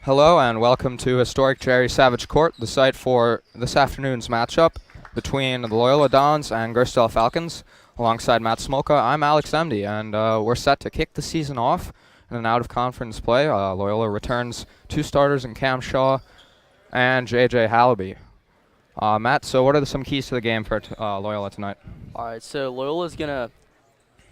Hello and welcome to historic Jerry Savage Court, the site for this afternoon's matchup between the Loyola Dons and Gerstell Falcons. Alongside Matt Smolka, I'm Alex Emdy, and we're set to kick the season off in an out-of-conference play. Loyola returns two starters in Cam Shaw and J.J. Hallaby. Matt, so what are some keys to the game for Loyola tonight? All right, so Loyola's going to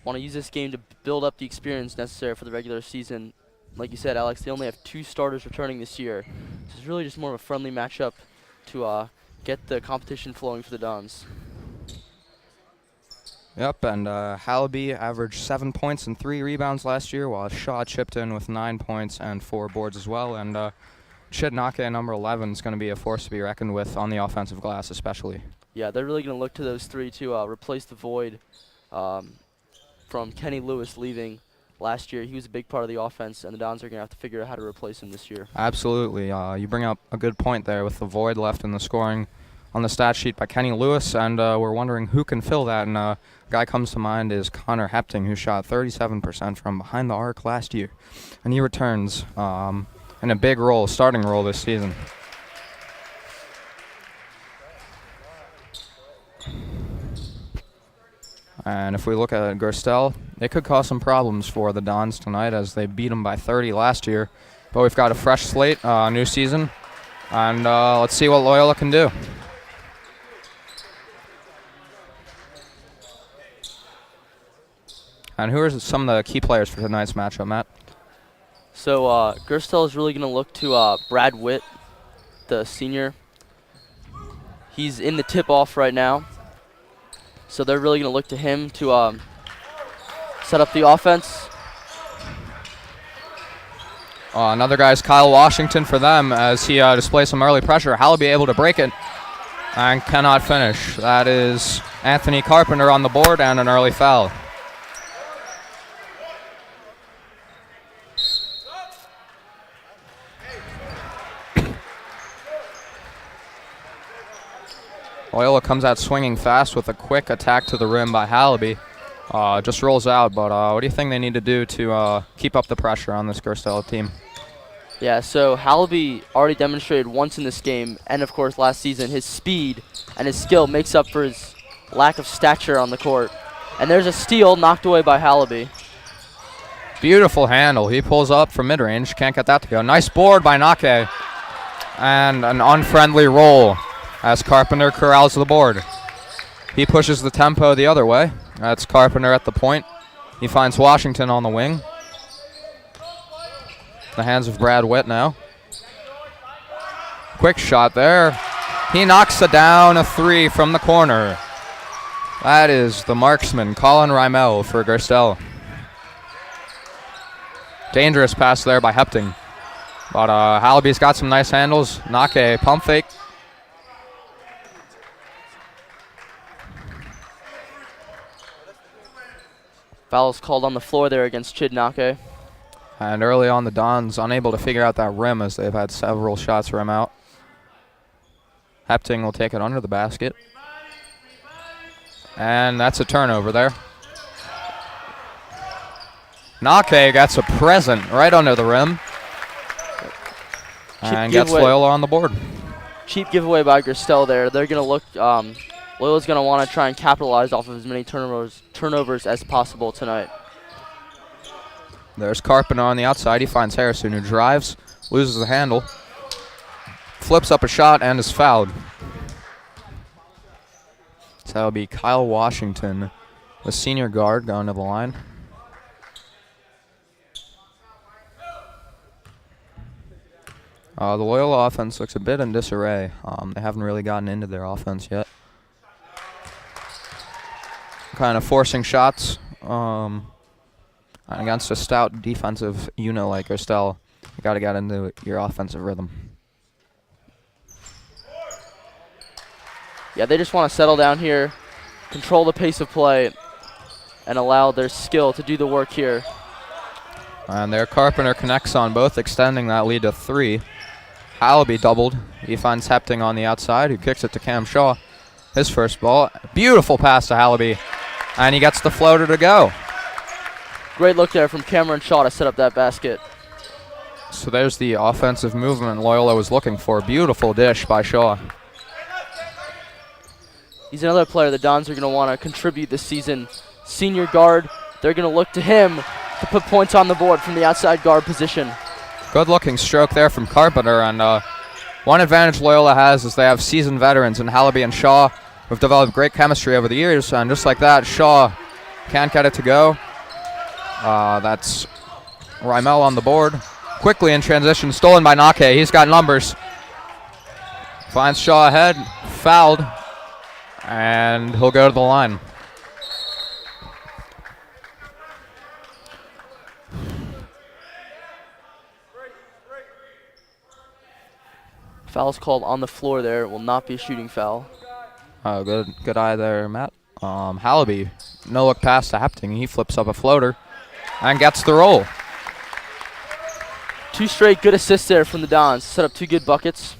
want to use this game to build up the experience necessary for the regular season. Like you said, Alex, they only have two starters returning this year. So it's really just more of a friendly matchup to get the competition flowing for the Dons. Yep, and Hallaby averaged 7 points and 3 rebounds last year, while Shaw chipped in with 9 points and 4 boards as well. And Chidnake, number 11, is going to be a force to be reckoned with on the offensive glass especially. Yeah, they're really going to look to those three to replace the void from Kenny Lewis leaving last year. He was a big part of the offense, and the Dons are going to have to figure out how to replace him this year. Absolutely. You bring up a good point there with the void left in the scoring on the stat sheet by Kenny Lewis, and we're wondering who can fill that. And a guy comes to mind is Connor Hepting, who shot 37% from behind the arc last year. And he returns in a big role, starting role this season. And if we look at Gerstell, it could cause some problems for the Dons tonight as they beat them by 30 last year. But we've got a fresh slate, new season, and let's see what Loyola can do. And who are some of the key players for tonight's matchup, Matt? So Gerstell is really going to look to Brad Witt, the senior. He's in the tip-off right now. So they're really going to look to him to set up the offense. Another guy is Kyle Washington for them as he displays some early pressure. Hallaby able to break it and cannot finish. That is Anthony Carpenter on the board and an early foul. Loyola comes out swinging fast with a quick attack to the rim by Hallaby. Just rolls out, but what do you think they need to do to keep up the pressure on this Gerstell team? Yeah, so Hallaby already demonstrated once in this game, and of course last season, his speed and his skill makes up for his lack of stature on the court. And there's a steal knocked away by Hallaby. Beautiful handle. He pulls up from mid-range. Can't get that to go. Nice board by Nake. And an unfriendly roll as Carpenter corrals the board. He pushes the tempo the other way. That's Carpenter at the point. He finds Washington on the wing. The hands of Brad Witt now. Quick shot there. He knocks it down a 3 from the corner. That is the marksman, Colin Rymel for Gerstell. Dangerous pass there by Hepting. But Hallaby's got some nice handles. Nake pump fake. Foul's called on the floor there against Chidnake. And early on, the Dons unable to figure out that rim as they've had several shots rim out. Hepting will take it under the basket. And that's a turnover there. Nake gets a present right under the rim. And gets Loyola on the board. Cheap giveaway by Gerstell there. They're going to look, Loyola's going to want to try and capitalize off of as many turnovers as possible tonight. There's Carpenter on the outside. He finds Harrison, who drives, loses the handle, flips up a shot, and is fouled. So that'll be Kyle Washington, the senior guard, going to the line. The Loyola offense looks a bit in disarray. They haven't really gotten into their offense yet. Kind of forcing shots against a stout defensive unit like Gerstell. You got to get into your offensive rhythm. Yeah, they just want to settle down here, control the pace of play, and allow their skill to do the work here. And there, Carpenter connects on both, extending that lead to 3. Hallaby doubled. He finds Hepting on the outside, who kicks it to Cam Shaw. His first ball. Beautiful pass to Hallaby. And he gets the floater to go. Great look there from Cameron Shaw to set up that basket. So there's the offensive movement Loyola was looking for. Beautiful dish by Shaw. He's another player the Dons are going to want to contribute this season. Senior guard, they're going to look to him to put points on the board from the outside guard position. Good looking stroke there from Carpenter, and one advantage Loyola has is they have seasoned veterans in Hallaby and Shaw who've developed great chemistry over the years, and just like that, Shaw can't get it to go. That's Rymel on the board. Quickly in transition, stolen by Nake. He's got numbers. Finds Shaw ahead, fouled, and he'll go to the line. Foul's called on the floor there. It will not be a shooting foul. Oh, good eye there, Matt. Hallaby, no look pass to Hepting. He flips up a floater and gets the roll. 2 straight good assists there from the Dons. Set up 2 good buckets.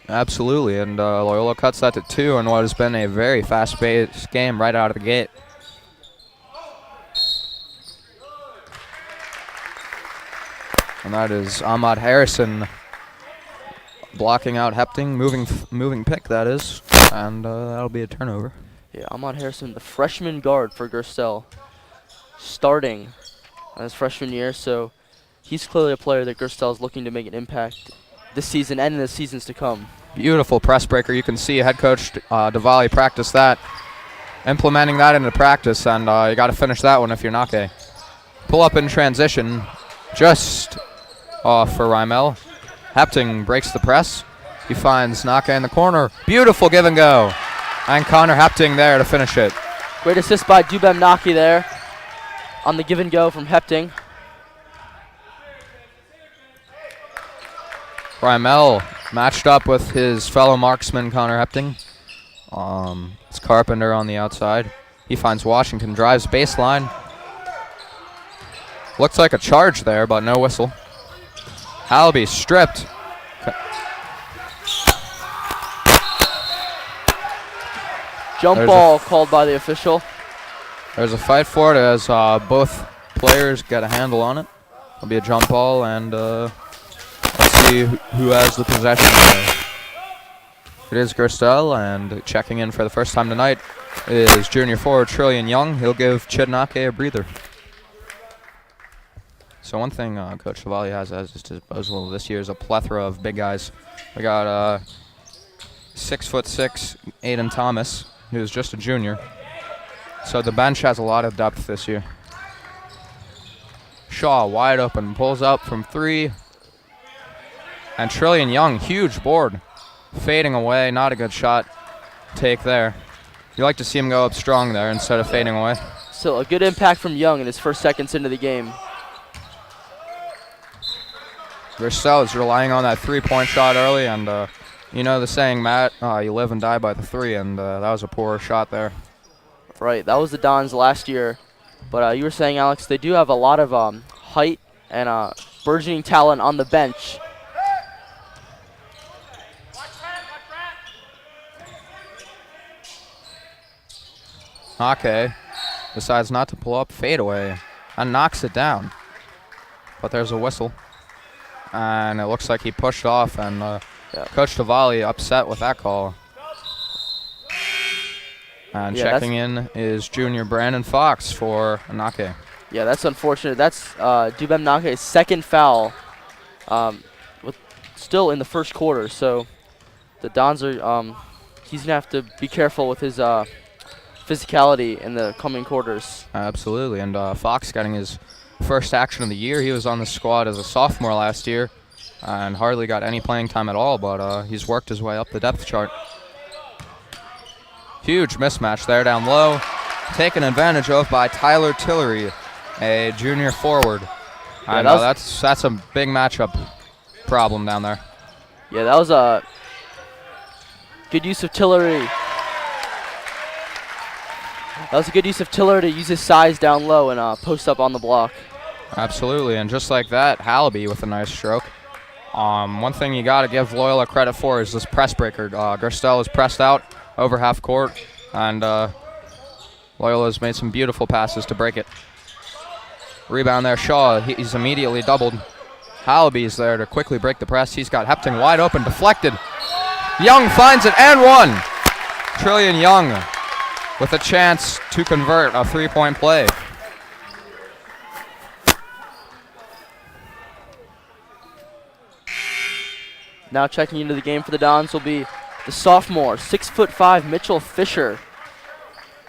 Absolutely, and Loyola cuts that to 2 in what has been a very fast-paced game right out of the gate. And that is Ahmad Harrison blocking out Hepting, moving pick that is, and that'll be a turnover. Yeah, Ahmad Harrison, the freshman guard for Gerstell, starting his freshman year, so he's clearly a player that Gerstell is looking to make an impact this season and in the seasons to come. Beautiful press breaker. You can see head coach Diwali practice that, implementing that into practice, and you got to finish that one if you're Nake. Pull up in transition, just off for Rymel. Hepting breaks the press. He finds Nake in the corner. Beautiful give and go. And Connor Hepting there to finish it. Great assist by Dubem Naki there on the give and go from Hepting. Rymel matched up with his fellow marksman Connor Hepting. It's Carpenter on the outside. He finds Washington, drives baseline. Looks like a charge there, but no whistle. Hallaby stripped. Jump ball called by the official. There's a fight for it as both players get a handle on it. It'll be a jump ball, and let's see who has the possession there. It is Gerstell, and checking in for the first time tonight is junior forward Trillian Young. He'll give Chid Nake a breather. So one thing Coach Tavalli has at his disposal this year is a plethora of big guys. We got 6'6", Aiden Thomas, who's just a junior. So the bench has a lot of depth this year. Shaw wide open, pulls up from 3. And Trillian Young, huge board. Fading away, not a good shot take there. You like to see him go up strong there instead of fading away. So a good impact from Young in his first seconds into the game. Gerstell is relying on that 3-point shot early, and you know the saying, Matt, you live and die by the 3, and that was a poor shot there. Right, that was the Dons last year. But you were saying, Alex, they do have a lot of height and burgeoning talent on the bench. Nake decides not to pull up, fade away, and knocks it down. But there's a whistle. And it looks like he pushed off, and Coach Tavalli upset with that call. And checking in is junior Brandon Fox for Nake. Yeah, that's unfortunate. That's Dubem Nake's second foul, still in the first quarter. So the Dons are he's gonna have to be careful with his physicality in the coming quarters. Absolutely, and Fox getting his first action of the year. He was on the squad as a sophomore last year and hardly got any playing time at all, but he's worked his way up the depth chart. Huge mismatch there down low, taken advantage of by Tyler Tillery, a junior forward. Yeah, and that's a big matchup problem down there. Yeah, that was a good use of Tillery. That was a good use of Tiller to use his size down low and post up on the block. Absolutely, and just like that, Hallaby with a nice stroke. One thing you got to give Loyola credit for is this press breaker. Gerstell is pressed out over half court, and Loyola's made some beautiful passes to break it. Rebound there, Shaw. He's immediately doubled. Hallaby's there to quickly break the press. He's got Hepting wide open, deflected. Young finds it and one. Trillion Young with a chance to convert a 3-point play. Now checking into the game for the Dons will be the sophomore, 6'5" Mitchell Fisher.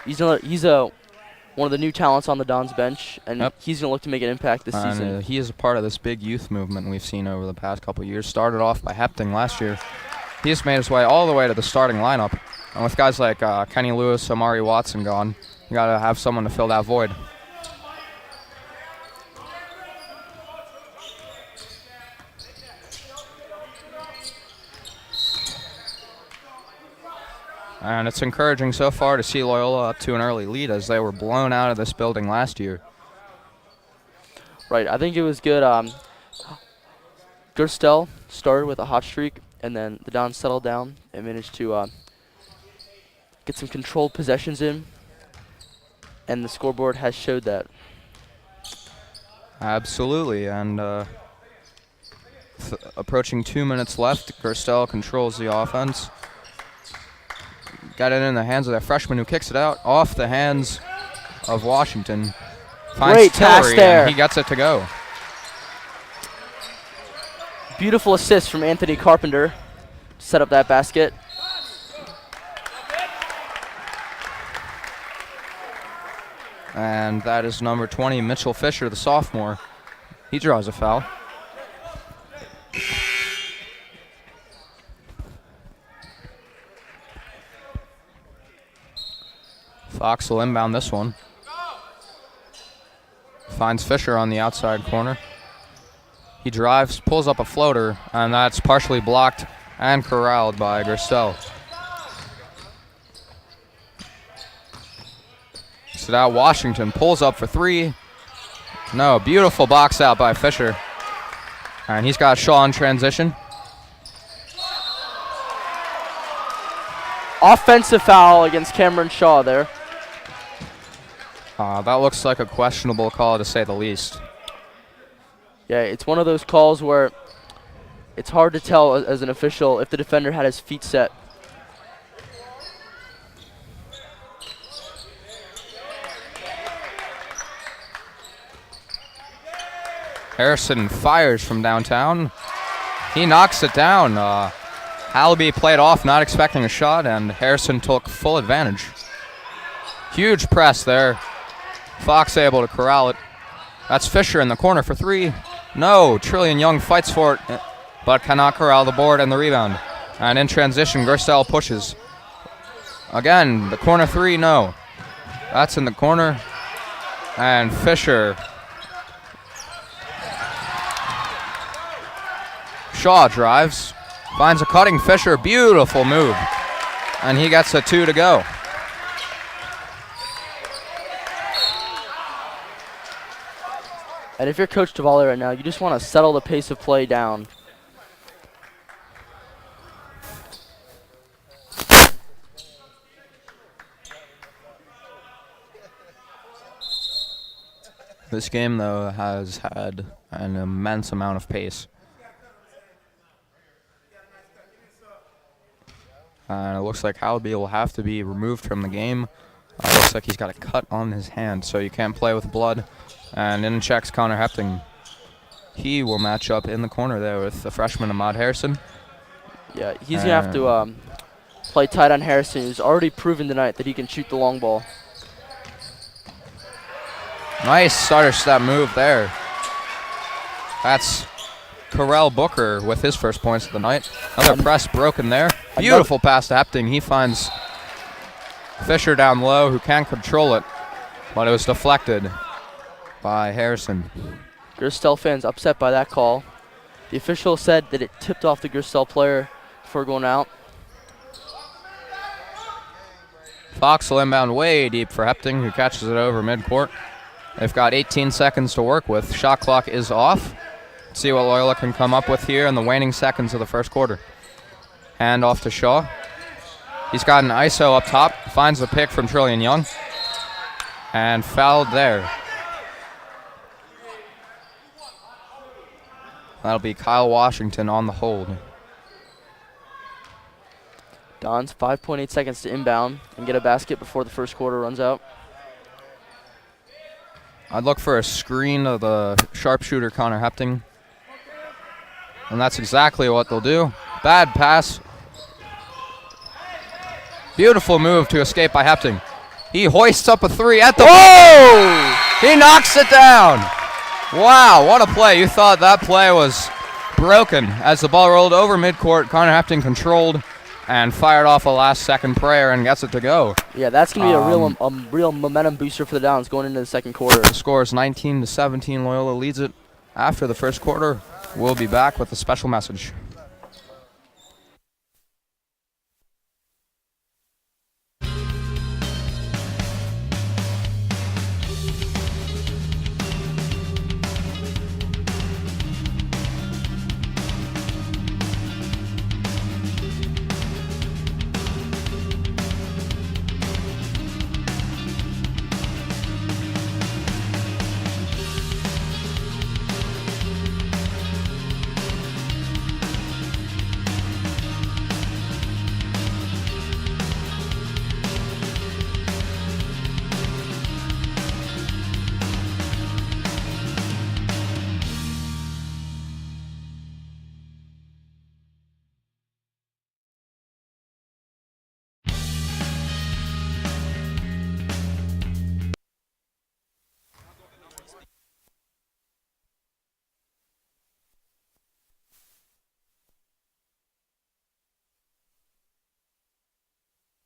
He's one of the new talents on the Dons bench, and he's going to look to make an impact this season. He is a part of this big youth movement we've seen over the past couple years. Started off by Hepting last year. He's made his way all the way to the starting lineup. And with guys like Kenny Lewis, Amari Watson gone, you got to have someone to fill that void. And it's encouraging so far to see Loyola up to an early lead as they were blown out of this building last year. Right, I think it was good. Gerstell started with a hot streak, and then the Dons settled down and managed to get some controlled possessions in, and the scoreboard has showed that. Absolutely, and approaching 2 minutes left, Gerstell controls the offense. Got it in the hands of that freshman who kicks it out off the hands of Washington. Finds Great pass Tillery, there. and he gets it to go. Beautiful assist from Anthony Carpenter to set up that basket. And that is number 20, Mitchell Fisher, the sophomore. He draws a foul. Fox will inbound this one. Finds Fisher on the outside corner. He drives, pulls up a floater, and that's partially blocked and corralled by Gerstell. So now Washington pulls up for three. No, beautiful box out by Fisher. And he's got Shaw in transition. Offensive foul against Cameron Shaw there. That looks like a questionable call, to say the least. Yeah, it's one of those calls where it's hard to tell as an official if the defender had his feet set. Harrison fires from downtown. He knocks it down. Hallaby played off, not expecting a shot, and Harrison took full advantage. Huge press there. Fox able to corral it. That's Fisher in the corner for three. No, Trillion Young fights for it, but cannot corral the board and the rebound. And in transition, Gerstell pushes. Again, the corner three, no. That's in the corner. And Fisher. Shaw drives. Finds a cutting Fisher. Beautiful move. And he gets a two to go. And if you're Coach Tavalli right now, you just want to settle the pace of play down. This game, though, has had an immense amount of pace. And it looks like Hallaby will have to be removed from the game. Looks like he's got a cut on his hand, so you can't play with blood. And in checks Connor Hepting. He will match up in the corner there with the freshman Ahmad Harrison. Yeah, he's going to have to play tight on Harrison, who's already proven tonight that he can shoot the long ball. Nice starter step move there. That's Correll Booker with his first points of the night. Another press broken there. Beautiful pass to Hepting. He finds Fisher down low, who can't control it, but it was deflected by Harrison. Gerstell fans upset by that call. The official said that it tipped off the Gerstell player before going out. Fox will inbound way deep for Hepting, who catches it over midcourt. They've got 18 seconds to work with. Shot clock is off. Let's see what Loyola can come up with here in the waning seconds of the first quarter. Hand off to Shaw. He's got an ISO up top. Finds the pick from Trillion Young. And fouled there. That'll be Kyle Washington on the hold. Dons 5.8 seconds to inbound and get a basket before the first quarter runs out. I'd look for a screen of the sharpshooter Connor Hepting. And that's exactly what they'll do. Bad pass. Beautiful move to escape by Hepting. He hoists up a three at the... Whoa! He knocks it down. Wow, what a play. You thought that play was broken. As the ball rolled over midcourt, Connor Hepting controlled and fired off a last-second prayer and gets it to go. Yeah, that's going to be a real momentum booster for the Dons going into the second quarter. The score is 19-17. Loyola leads it after the first quarter. We'll be back with a special message.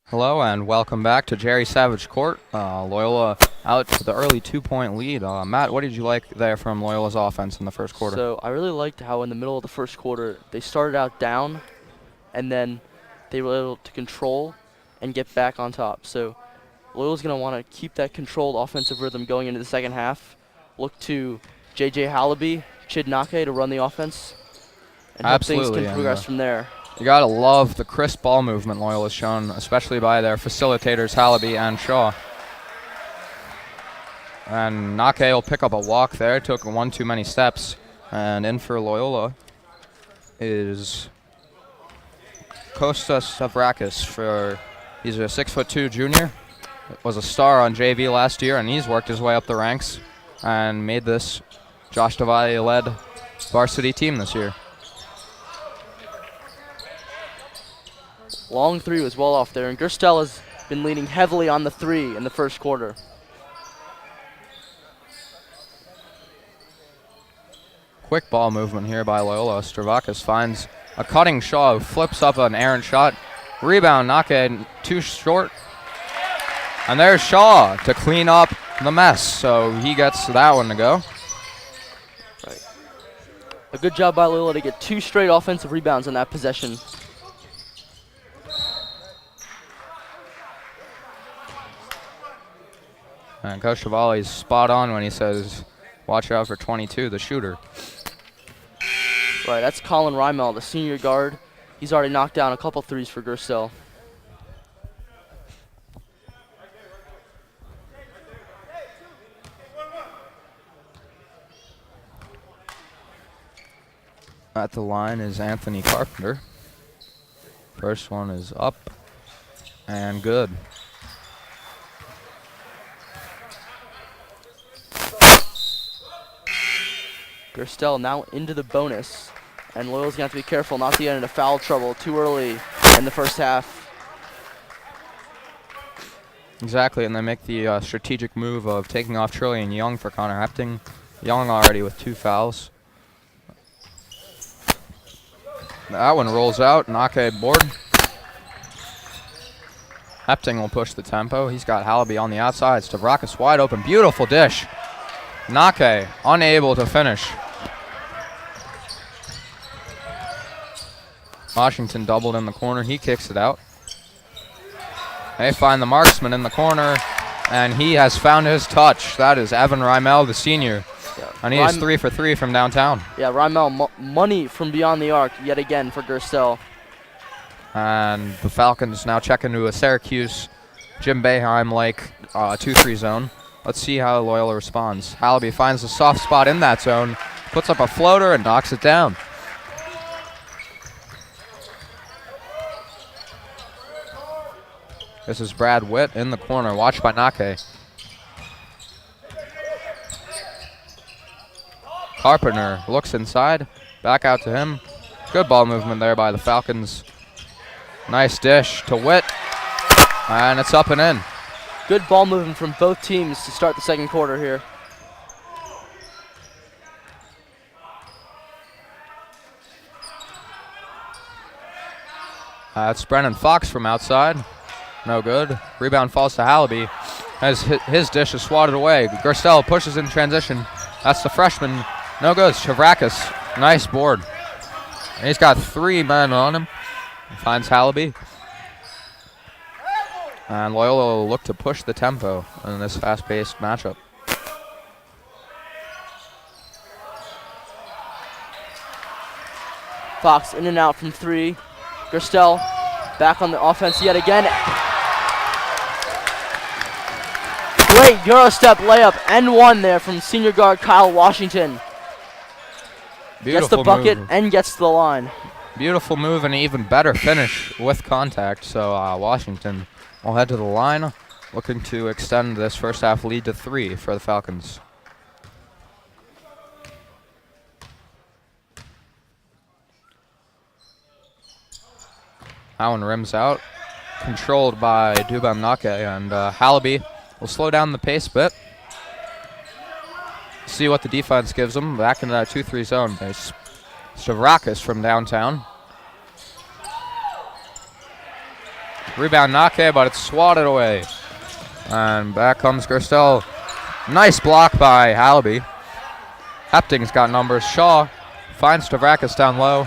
Hello and welcome back to Jerry Savage Court. Loyola out to the early 2-point lead. Matt, what did you like there from Loyola's offense in the first quarter? So I really liked how in the middle of the first quarter they started out down and then they were able to control and get back on top. So Loyola's going to want to keep that controlled offensive rhythm going into the second half. Look to J.J. Hallaby, Chid Nake to run the offense and hope things can progress from there. You gotta love the crisp ball movement Loyola's shown, especially by their facilitators Hallaby and Shaw. And Nake will pick up a walk there. Took one too many steps. And in for Loyola is Kostas Stavrakis. He's a 6'2" junior. Was a star on JV last year, and he's worked his way up the ranks and made this Josh Devali-led varsity team this year. Long three was well off there, and Gerstell has been leaning heavily on the three in the first quarter. Quick ball movement here by Loyola. Stavrakis finds a cutting Shaw who flips up an errant shot. Rebound, Nake too short. And there's Shaw to clean up the mess, so he gets that one to go. Right. A good job by Loyola to get 2 straight offensive rebounds on that possession. And Coach Chevali's spot on when he says, watch out for 22, the shooter. Right, that's Colin Rymel, the senior guard. He's already knocked down a couple threes for Gerstell. At the line is Anthony Carpenter. First one is up and good. Gerstell now into the bonus, and Loyola's going to have to be careful not to get into foul trouble too early in the first half. Exactly, and they make the strategic move of taking off Trillian Young for Connor Hepting. Young already with 2 fouls. That one rolls out, Nake board. Hepting will push the tempo. He's got Hallaby on the outside. Stavrakis wide open, beautiful dish. Nake unable to finish. Washington doubled in the corner. He kicks it out. They find the marksman in the corner, and he has found his touch. That is Evan Rymel, the senior. Yeah. And he is 3 for 3 from downtown. Yeah, Rymel, money from beyond the arc yet again for Gerstell. And the Falcons now check into a Syracuse Jim Boeheim-like 2-3 zone. Let's see how Loyola responds. Hallaby finds a soft spot in that zone, puts up a floater, and knocks it down. This is Brad Witt in the corner, watched by Nake. Carpenter looks inside, back out to him. Good ball movement there by the Falcons. Nice dish to Witt, and it's up and in. Good ball movement from both teams to start the second quarter here. It's Brennan Fox from outside. No good. Rebound falls to Hallaby. As his dish is swatted away. Gerstell pushes in transition. That's the freshman. No good. Chavrakis. Nice board. And he's got 3 men on him. Finds Hallaby. And Loyola will look to push the tempo in this fast-paced matchup. Fox in and out from 3. Gerstell back on the offense yet again. Great Euro step layup and 1 there from senior guard Kyle Washington. Gets the bucket move. And gets to the line. Beautiful move and an even better finish with contact. So Washington will head to the line, looking to extend this first half lead to 3 for the Falcons. That one rims out, controlled by Dubam Nake, and Hallaby will slow down the pace a bit. See what the defense gives them. Back into that 2-3 zone. There's Stavrakis from downtown. Rebound Nake, but it's swatted away. And back comes Gerstell. Nice block by Hallaby. Hepting's got numbers. Shaw finds Stavrakis down low.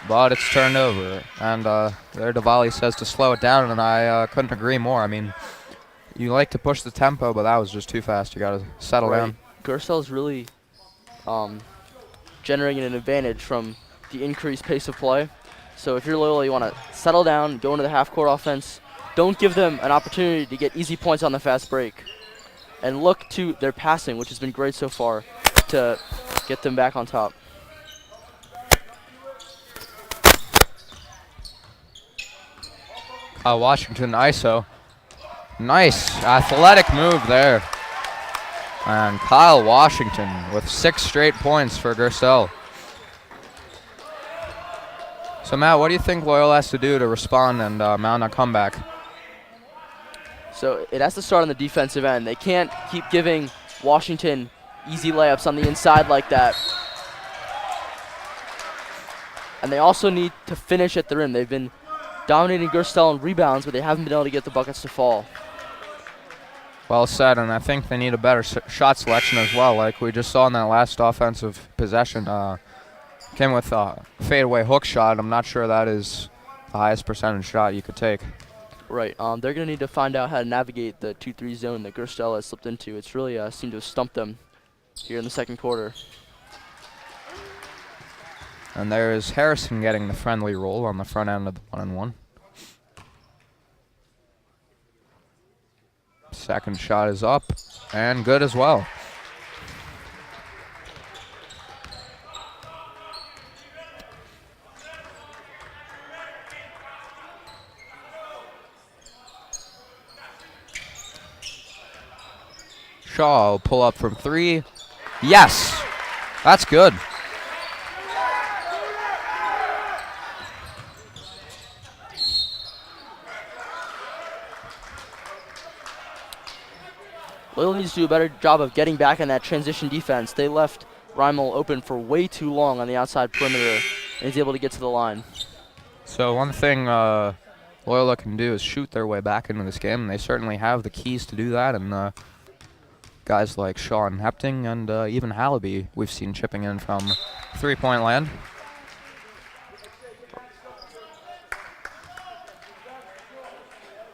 But it's turned over. And there Diwali says to slow it down, and I couldn't agree more. I mean, you like to push the tempo, but that was just too fast. You got to settle down. Gerstell's really generating an advantage from the increased pace of play. So if you're Loyola, you want to settle down, go into the half-court offense. Don't give them an opportunity to get easy points on the fast break. And look to their passing, which has been great so far, to get them back on top. Washington ISO. Nice athletic move there. And Kyle Washington with 6 straight points for Gerstell. So Matt, what do you think Loyola has to do to respond and mount a comeback? So it has to start on the defensive end. They can't keep giving Washington easy layups on the inside like that. And they also need to finish at the rim. They've been dominating Gerstell in rebounds, but they haven't been able to get the buckets to fall. Well said, and I think they need a better shot selection as well, like we just saw in that last offensive possession. Came with a fadeaway hook shot. I'm not sure that is the highest percentage shot you could take. Right. They're going to need to find out how to navigate the 2-3 zone that Gerstell has slipped into. It's really seemed to have stumped them here in the second quarter. And there is Harrison getting the friendly roll on the front end of the 1-on-1. Second shot is up and good as well. Shaw will pull up from 3. Yes, that's good. Loyola needs to do a better job of getting back in that transition defense. They left Reimel open for way too long on the outside perimeter, and he's able to get to the line. So one thing Loyola can do is shoot their way back into this game, and they certainly have the keys to do that. And guys like Shaw and Hepting and even Hallaby we've seen chipping in from 3-point land.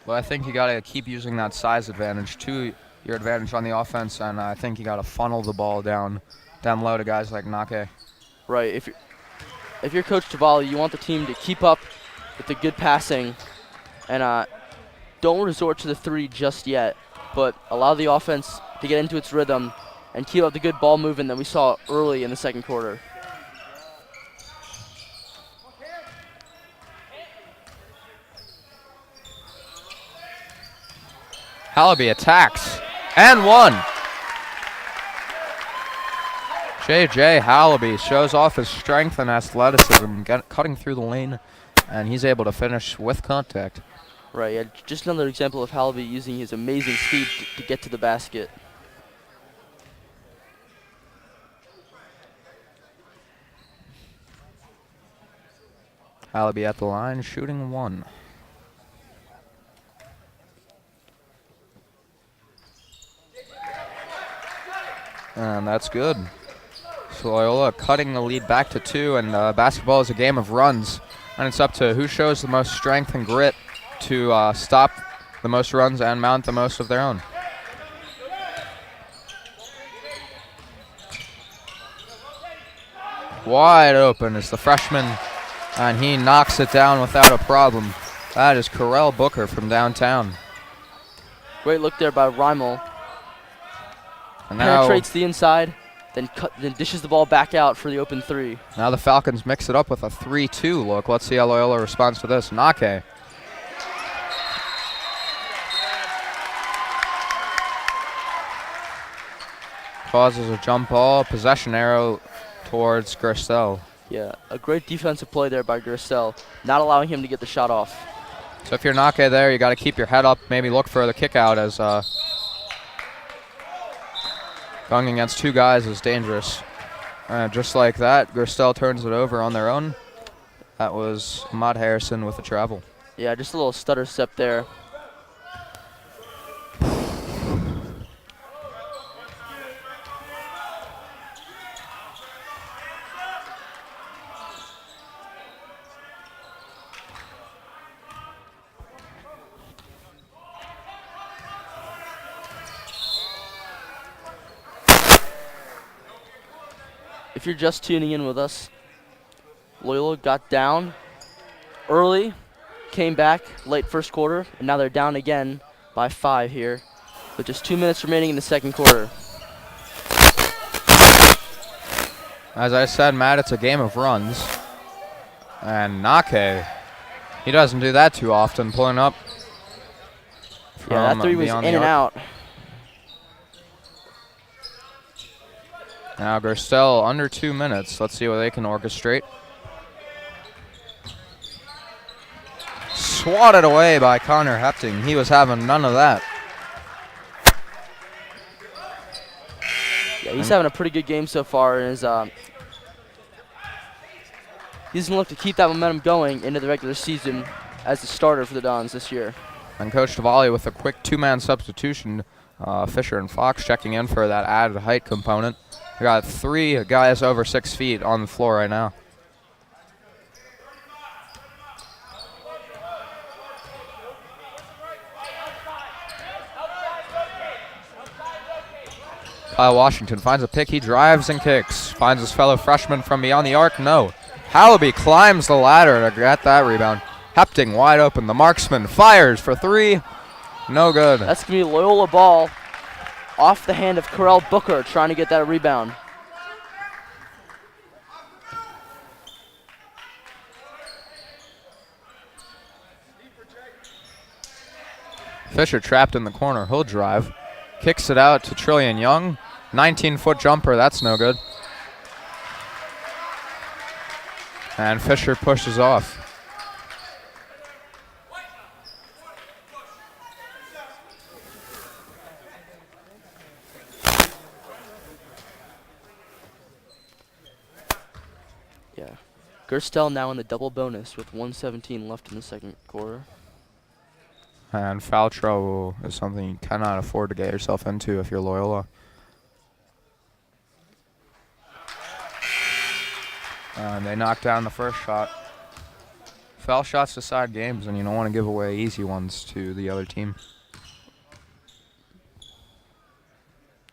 But I think you got to keep using that size advantage to your advantage on the offense, and I think you got to funnel the ball down low to guys like Nake. Right. If you're Coach Tavalli, you want the team to keep up with the good passing and don't resort to the three just yet, but allow the offense to get into its rhythm and keep up the good ball movement that we saw early in the second quarter. Hallaby attacks and one. J.J. Hallaby shows off his strength and athleticism, cutting through the lane, and he's able to finish with contact. Right, yeah, just another example of Hallaby using his amazing speed to get to the basket. Hallaby at the line, shooting one. And that's good. So Loyola cutting the lead back to 2, and basketball is a game of runs. And it's up to who shows the most strength and grit to stop the most runs and mount the most of their own. Wide open is the freshman, and he knocks it down without a problem. That is Corell Booker from downtown. Great look there by Reimel. And now penetrates the inside, then dishes the ball back out for the open three. Now the Falcons mix it up with a 3-2 look. Let's see how Loyola responds to this. Nake. Causes a jump ball, possession arrow towards Gerstell. Yeah, a great defensive play there by Gerstell, not allowing him to get the shot off. So if you're Nake there, you got to keep your head up, maybe look for the kick out, as going against 2 guys is dangerous. Just like that, Gerstell turns it over on their own. That was Ahmad Harrison with a travel. Yeah, just a little stutter step there. If you're just tuning in with us, Loyola got down early, came back late first quarter, and now they're down again by 5 here, with just 2 minutes remaining in the second quarter. As I said, Matt, it's a game of runs. And Nake, he doesn't do that too often, pulling up. Yeah, that three was in and out. Now Gerstell under 2 minutes. Let's see what they can orchestrate. Swatted away by Connor Hepting. He was having none of that. Yeah, he's having a pretty good game so far, and he's going to look to keep that momentum going into the regular season as the starter for the Dons this year. And Coach Tavalli with a quick 2-man substitution. Fisher and Fox checking in for that added height component. We got 3 guys over 6 feet on the floor right now. Kyle Washington finds a pick. He drives and kicks. Finds his fellow freshman from beyond the arc. No. Hallaby climbs the ladder to get that rebound. Hepting wide open. The marksman fires for 3. No good. That's going to be Loyola ball off the hand of Corell Booker trying to get that rebound. Fisher trapped in the corner. He'll drive. Kicks it out to Trillian Young. 19-foot jumper. That's no good. And Fisher pushes off. Yeah. Gerstell now in the double bonus with 1:17 left in the second quarter. And foul trouble is something you cannot afford to get yourself into if you're Loyola. And they knock down the first shot. Foul shots decide games, and you don't want to give away easy ones to the other team.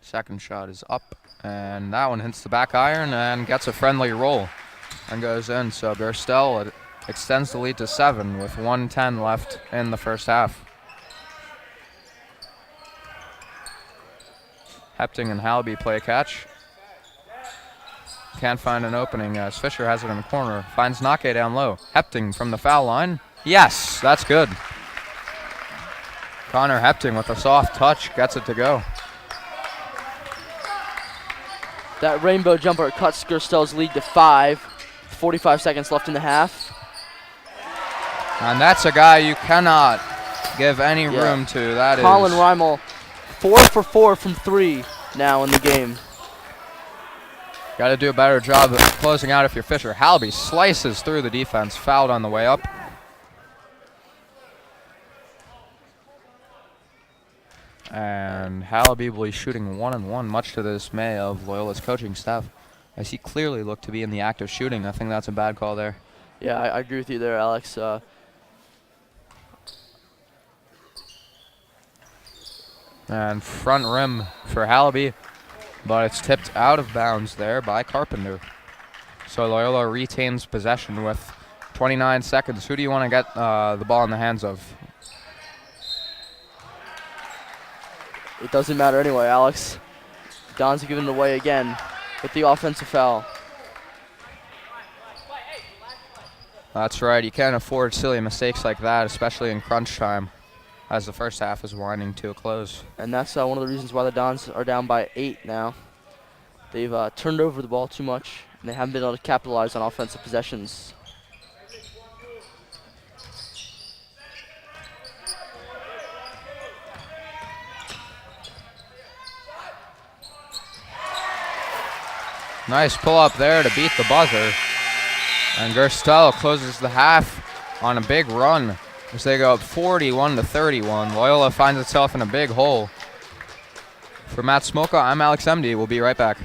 Second shot is up, and that one hits the back iron and gets a friendly roll and goes in. So Gerstell extends the lead to 7 with 1:10 left in the first half. Hepting and Halby play catch. Can't find an opening as Fisher has it in the corner. Finds Nake down low. Hepting from the foul line. Yes, that's good. Connor Hepting with a soft touch gets it to go. That rainbow jumper cuts Gerstell's lead to 5. 45 seconds left in the half. And that's a guy you cannot give any room to. That Colin is Reimel, 4 for 4 from 3 now in the game. got to do a better job of closing out if you're Fisher. Halby slices through the defense, fouled on the way up. And Halby will be shooting 1-1, much to the dismay of Loyola's coaching staff, as he clearly looked to be in the act of shooting. I think that's a bad call there. Yeah, I agree with you there, Alex. And front rim for Halby, but it's tipped out of bounds there by Carpenter. So Loyola retains possession with 29 seconds. Who do you want to get the ball in the hands of? It doesn't matter anyway, Alex. Don's giving it away again with the offensive foul. That's right. You can't afford silly mistakes like that, especially in crunch time, as the first half is winding to a close. And that's one of the reasons why the Dons are down by 8 now. They've turned over the ball too much, and they haven't been able to capitalize on offensive possessions. Nice pull up there to beat the buzzer. And Gerstell closes the half on a big run as they go up 41-31. Loyola finds itself in a big hole. For Matt Smolka, I'm Alex Emdy. We'll be right back.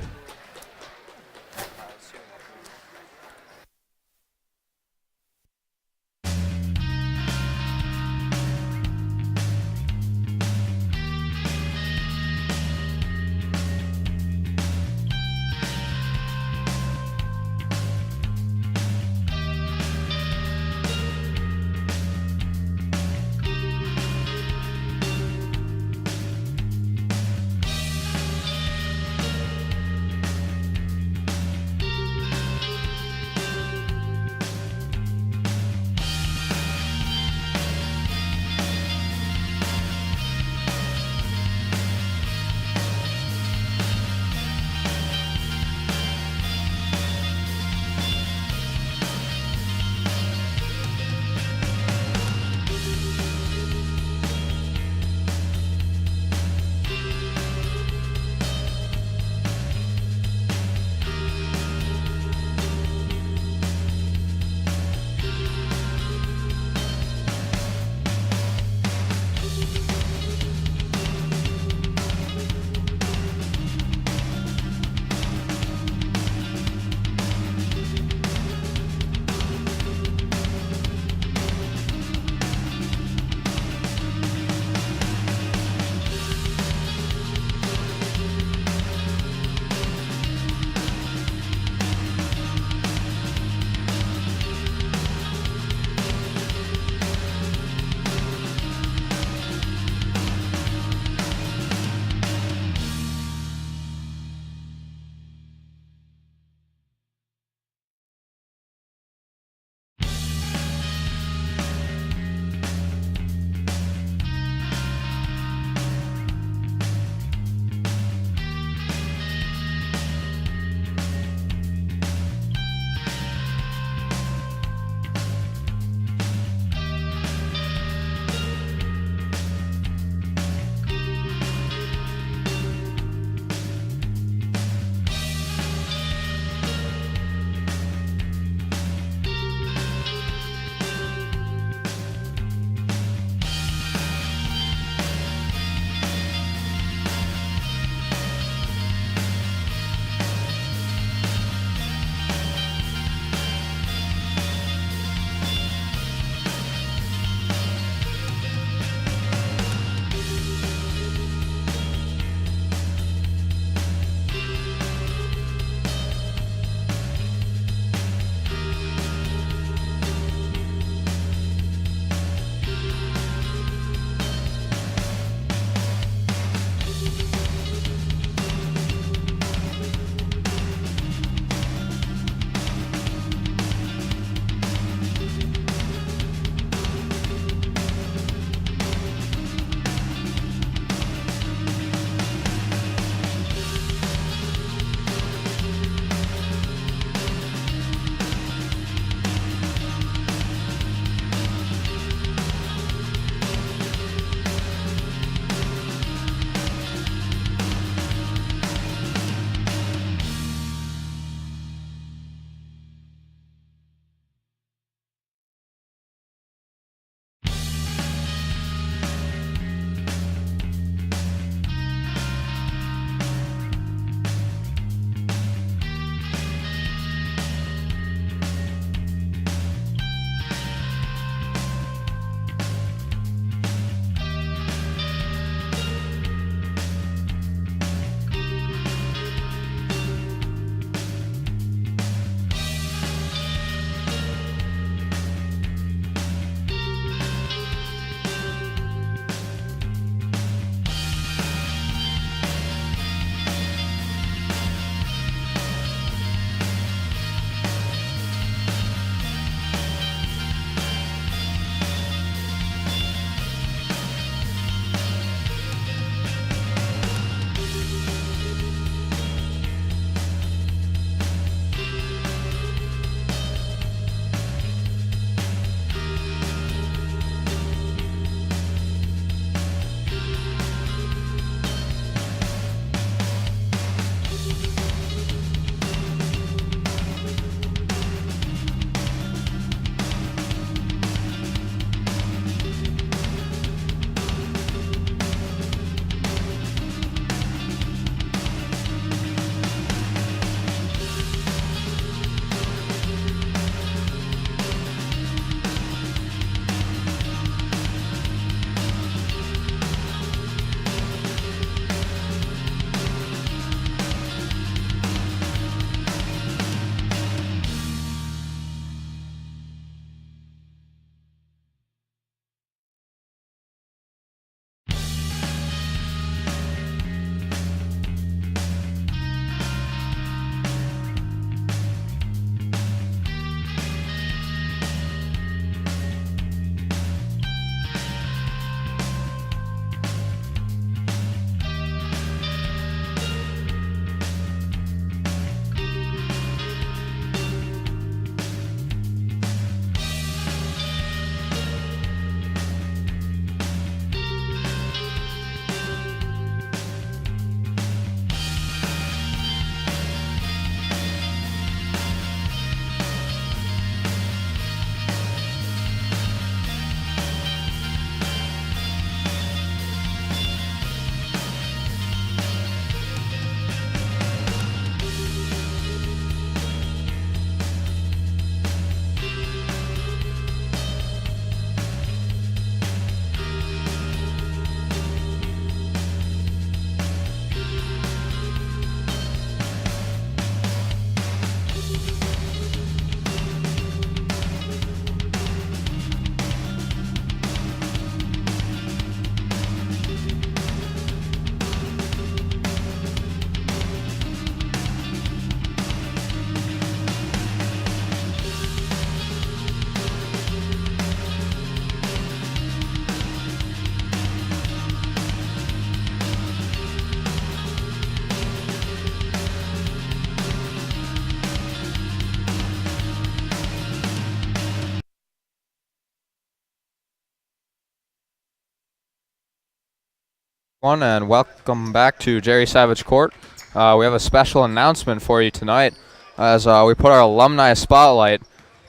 And welcome back to Jerry Savage Court. We have a special announcement for you tonight as we put our alumni spotlight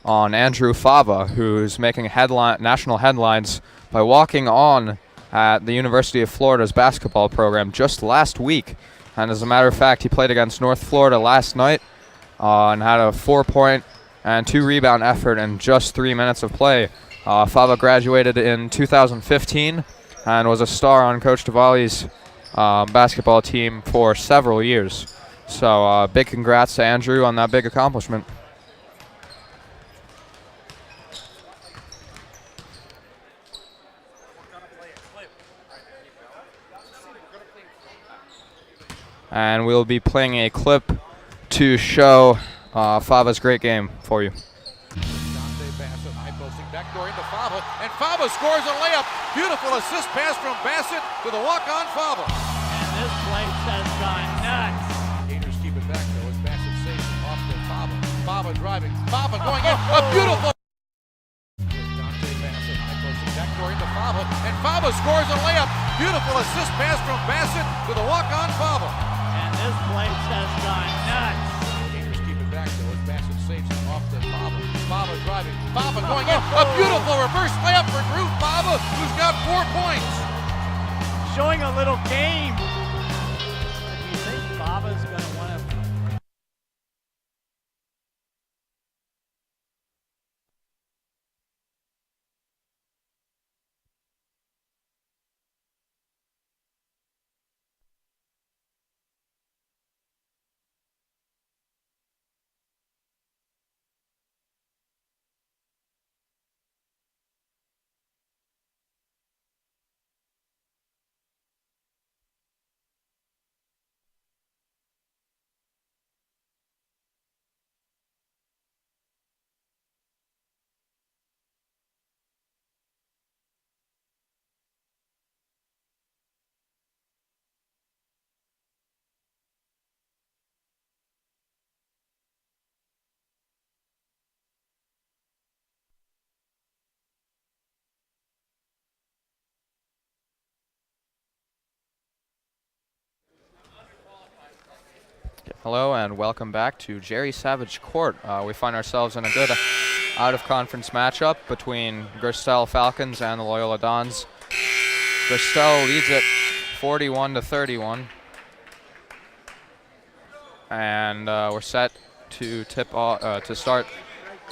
on Andrew Fava, who's making national headlines by walking on at the University of Florida's basketball program just last week. And as a matter of fact, he played against North Florida last night and had a 4-point and 2-rebound effort in just 3 minutes of play. Fava graduated in 2015 and was a star on Coach Tavalli's basketball team for several years. So big congrats to Andrew on that big accomplishment. And we'll be playing a clip to show Fava's great game for you. Backdoor into Fava, and Fava scores a layup. Beautiful assist pass from Bassett to the walk-on Fava. And this place has gone nuts. Gators keep it back though as Bassett saves it off to Fava. Fava driving, Fava going in, a beautiful. Dante Bassett high posting backdoor into Fava, and Fava scores a layup. Beautiful assist pass from Bassett to the walk-on Fava. And this place has gone nuts. Gators keep it back though as Bassett saves it off to Fava. Fava driving, Fava going in, a beautiful reverse layup for Drew Fava, who's got 4 points. Showing a little game. Do you think Fava's going to want to? Hello and welcome back to Jerry Savage Court. We find ourselves in a good out-of-conference matchup between Gerstell Falcons and the Loyola Dons. Gerstell leads it 41-31, and we're set to to start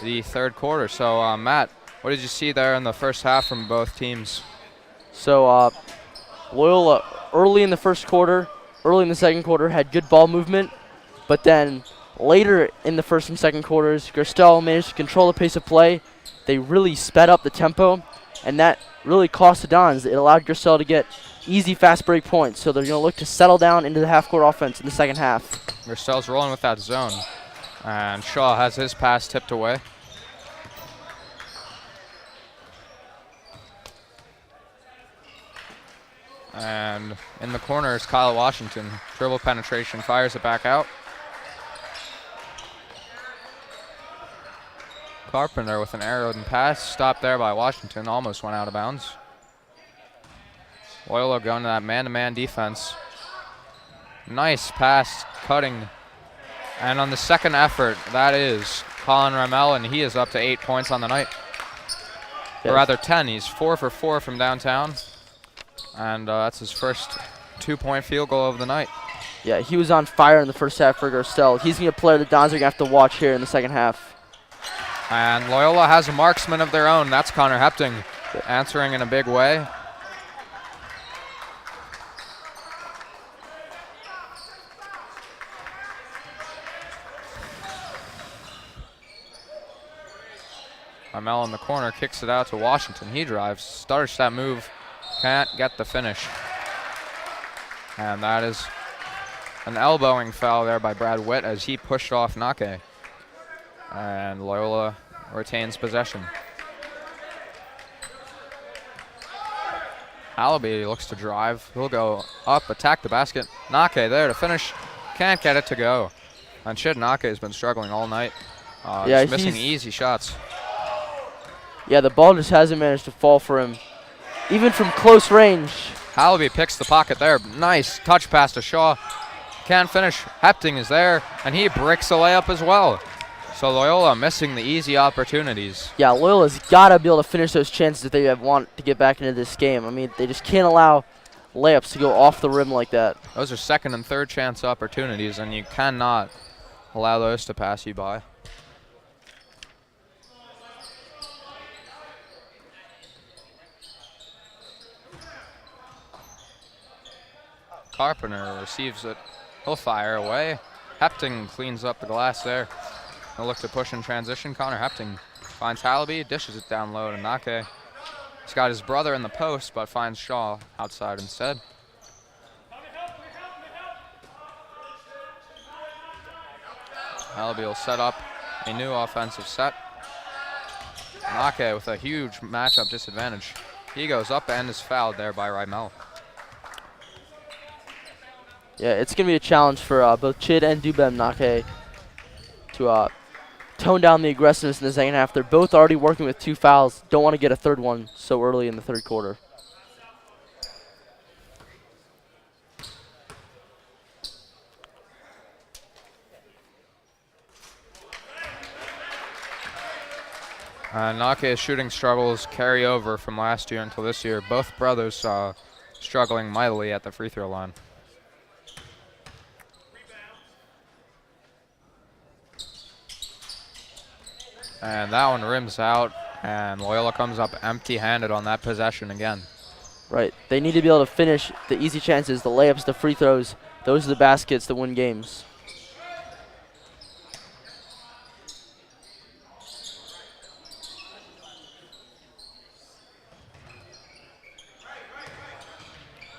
the third quarter. So, Matt, what did you see there in the first half from both teams? So Loyola early in the first quarter, early in the second quarter had good ball movement, but then later in the first and second quarters, Gerstell managed to control the pace of play. They really sped up the tempo, and that really cost the Dons. It allowed Gerstell to get easy, fast break points, so they're going to look to settle down into the half-court offense in the second half. Gerstell's rolling with that zone, and Shaw has his pass tipped away. And in the corner is Kyle Washington. Dribble penetration, fires it back out. Carpenter with an arrowed pass, stopped there by Washington, almost went out of bounds. Loyola going to that man-to-man defense. Nice pass, cutting. And on the second effort, that is Colin Ramel, and he is up to 8 points on the night. Or rather 10, he's 4 for 4 from downtown. And that's his first 2-point field goal of the night. Yeah, he was on fire in the first half for Gerstell. He's going to play the Dons are going to have to watch here in the second half. And Loyola has a marksman of their own. That's Connor Hepting answering in a big way. Ramel in the corner kicks it out to Washington. He drives, starts that move, can't get the finish. And that is an elbowing foul there by Brad Witt as he pushed off Nake. And Loyola retains possession. Alaby looks to drive. He'll go up, attack the basket. Nake there to finish. Can't get it to go. And Chid Nake has been struggling all night. Just missing easy shots. Yeah, the ball just hasn't managed to fall for him. even from close range. Hallaby picks the pocket there. Nice touch pass to Shaw. Can't finish. Hepting is there, and he bricks a layup as well. So Loyola missing the easy opportunities. Yeah, Loyola's got to be able to finish those chances if they want to get back into this game. I mean, they just can't allow layups to go off the rim like that. Those are second and third chance opportunities, and you cannot allow those to pass you by. Carpenter receives it. He'll fire away. Hepting cleans up the glass there. He'll look to push in transition. Connor Hepting finds Hallaby, dishes it down low to Nake. He's got his brother in the post, but finds Shaw outside instead. Hallaby will set up a new offensive set. Nake with a huge matchup disadvantage. He goes up and is fouled there by Rymel. Yeah, it's going to be a challenge for both Chid and Dubem Nake to tone down the aggressiveness in the second half. They're both already working with 2 fouls. Don't want to get a third one so early in the third quarter. Nake's shooting struggles carry over from last year until this year. Both brothers struggling mightily at the free throw line. And that one rims out, and Loyola comes up empty-handed on that possession again. Right. They need to be able to finish the easy chances, the layups, the free throws. Those are the baskets that win games.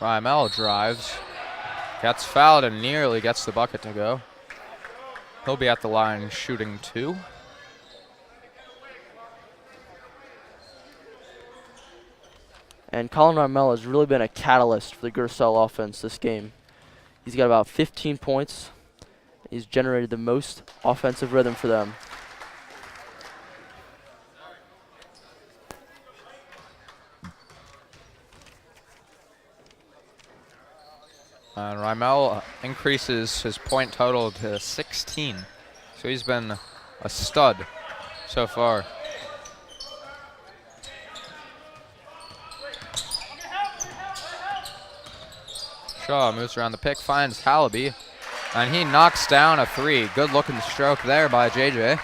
Rymel drives, gets fouled, and nearly gets the bucket to go. He'll be at the line shooting 2. And Colin Rymel has really been a catalyst for the Gerstell offense this game. He's got about 15 points. He's generated the most offensive rhythm for them. And Rymel increases his point total to 16. So he's been a stud so far. Shaw moves around the pick, finds Hallaby, and he knocks down a 3. Good looking stroke there by JJ.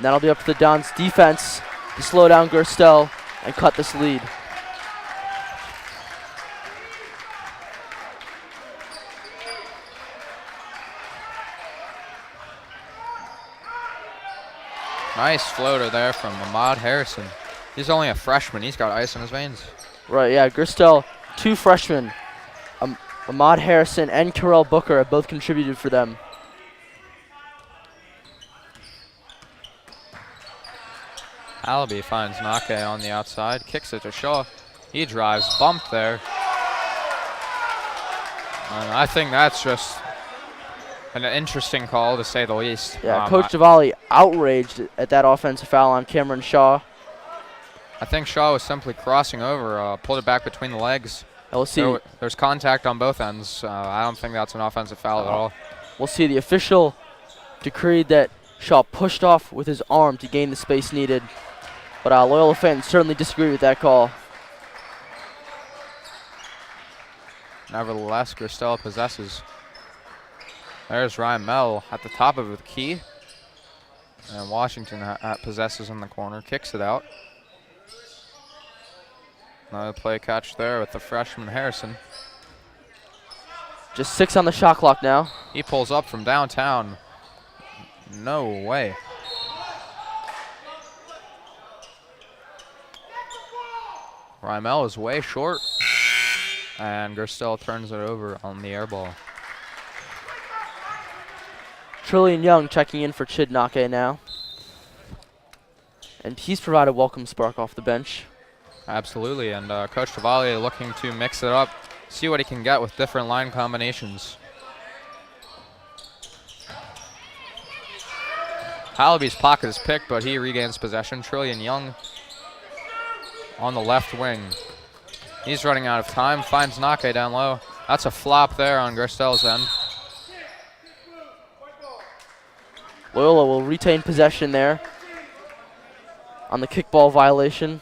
That'll be up to the Dons defense to slow down Gerstell and cut this lead. Nice floater there from Ahmad Harrison. He's only a freshman. He's got ice in his veins. Right, yeah, Gerstell, 2 freshmen. Ahmad Harrison and Carell Booker have both contributed for them. Hallaby finds Nake on the outside, kicks it to Shaw. He drives, bumped there. And I think that's just an interesting call, to say the least. Yeah, Coach Diwali outraged at that offensive foul on Cameron Shaw. I think Shaw was simply crossing over, pulled it back between the legs. We'll see. There's contact on both ends. I don't think that's an offensive foul at all. We'll see. The official decreed that Shaw pushed off with his arm to gain the space needed. But Loyola fans certainly disagree with that call. Nevertheless, Gerstell possesses. There's Rymel at the top of the key. And Washington possesses in the corner, kicks it out. Another play catch there with the freshman Harrison. Just 6 on the shot clock now. He pulls up from downtown. No way. Rymel is way short. And Gerstell turns it over on the air ball. Trillian Young checking in for Chid Nake now. And he's provided welcome spark off the bench. Absolutely, and Coach Tavali looking to mix it up, see what he can get with different line combinations. Hallaby's pocket is picked, but he regains possession. Trillion Young on the left wing. He's running out of time, finds Nake down low. That's a flop there on Gerstell's end. Loyola will retain possession there on the kickball violation.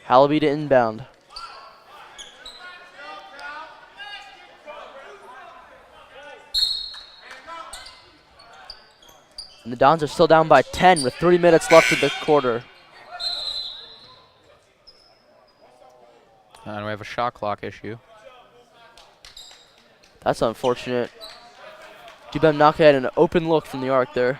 Hallaby to inbound. And the Dons are still down by 10 with 3 minutes left in the quarter. And we have a shot clock issue. That's unfortunate. Jubem Nake had an open look from the arc there.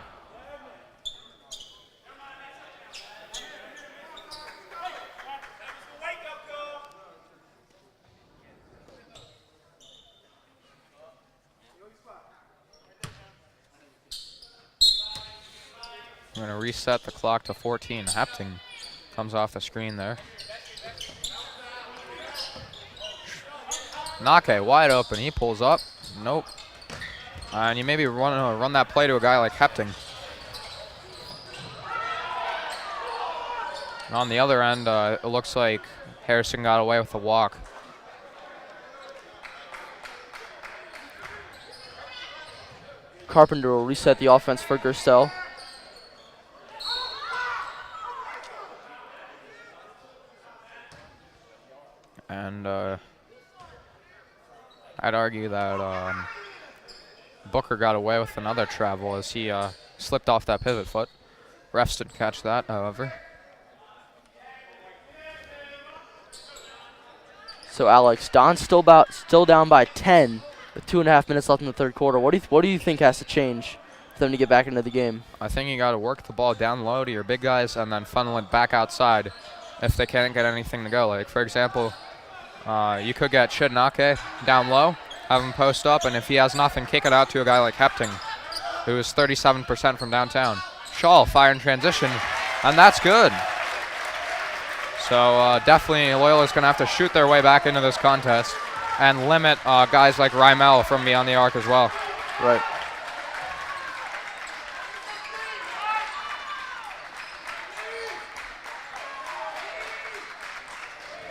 We're going to reset the clock to 14. Hepting comes off the screen there. Nake wide open. He pulls up. Nope. And you maybe run that play to a guy like Hepting. And on the other end, it looks like Harrison got away with the walk. Carpenter will reset the offense for Gerstell. And I'd argue that Booker got away with another travel as he slipped off that pivot foot. Refs didn't catch that, however. So Alex, Don's still down by 10 with 2.5 minutes left in the third quarter. What do you think has to change for them to get back into the game? I think you got to work the ball down low to your big guys and then funnel it back outside if they can't get anything to go. Like, for example, you could get Nake down low, have him post up, and if he has nothing, kick it out to a guy like Hepting, who is 37% from downtown. Shaw, fire in transition, and that's good. So definitely Loyola's going to have to shoot their way back into this contest and limit guys like Rymel from beyond the arc as well. Right.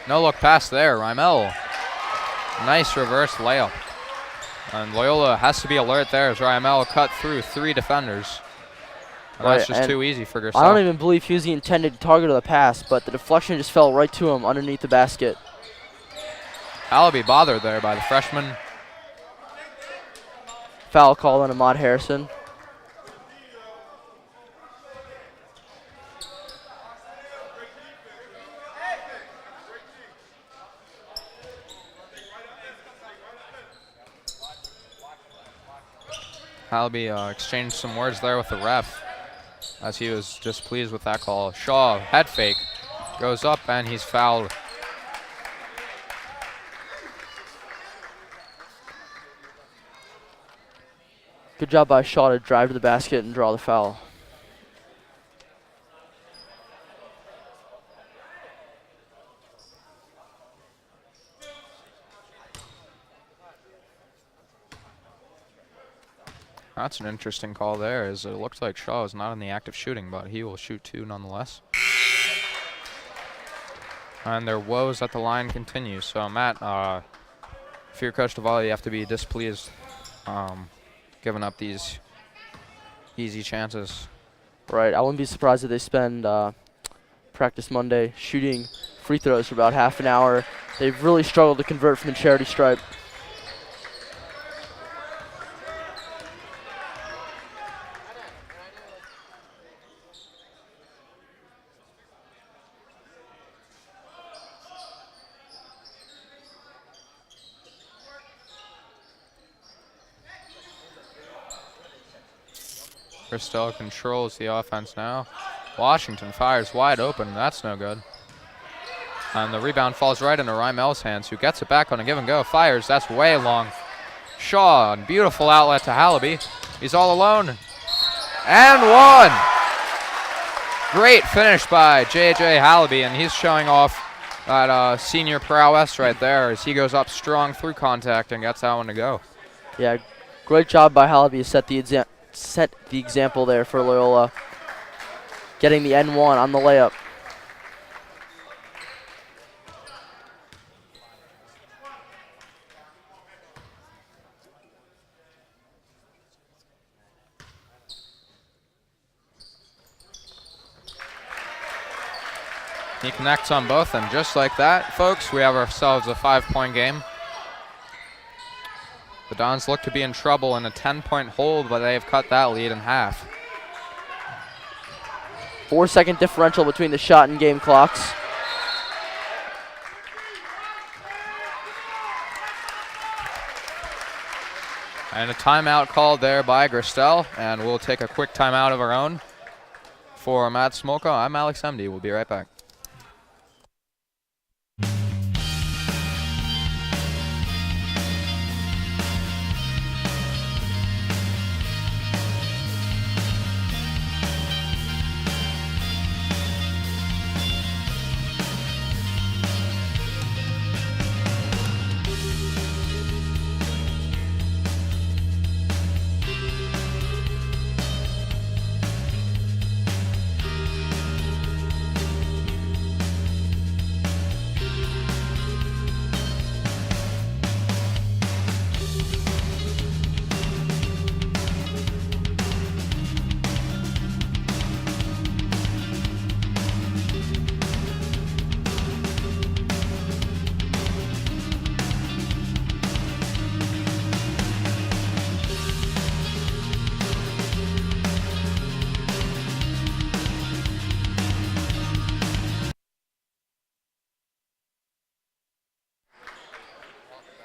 No look pass there, Rymel. Nice reverse layup. And Loyola has to be alert there as Rymel cut through 3 defenders. And that's just too easy for Gerstell. I don't even believe he was the intended target of the pass, but the deflection just fell right to him underneath the basket. Hallaby bothered there by the freshman. Foul call on Ahmad Harrison. Hallaby exchanged some words there with the ref as he was displeased with that call. Shaw, head fake, goes up and he's fouled. Good job by Shaw to drive to the basket and draw the foul. That's an interesting call there, as it looks like Shaw is not in the act of shooting, but he will shoot 2 nonetheless. And their woes at the line continue. So Matt, if you're Coach Duvall, you have to be displeased giving up these easy chances. Right, I wouldn't be surprised if they spend practice Monday shooting free throws for about half an hour. They've really struggled to convert from the charity stripe. Gerstell controls the offense now. Washington fires wide open. That's no good. And the rebound falls right into Rymel's hands, who gets it back on a give and go. Fires. That's way long. Shaw, beautiful outlet to Hallaby. He's all alone. And one. Great finish by J.J. Hallaby, and he's showing off that senior prowess right there as he goes up strong through contact and gets that one to go. Yeah, great job by Hallaby to set the set the example there for Loyola, getting the N1 on the layup. He connects on both, and just like that, folks, we have ourselves a 5-point game. The Dons look to be in trouble in a 10-point hold, but they have cut that lead in half. 4-second differential between the shot and game clocks. And a timeout called there by Gerstell, and we'll take a quick timeout of our own. For Matt Smolka, I'm Alex Emdy. We'll be right back.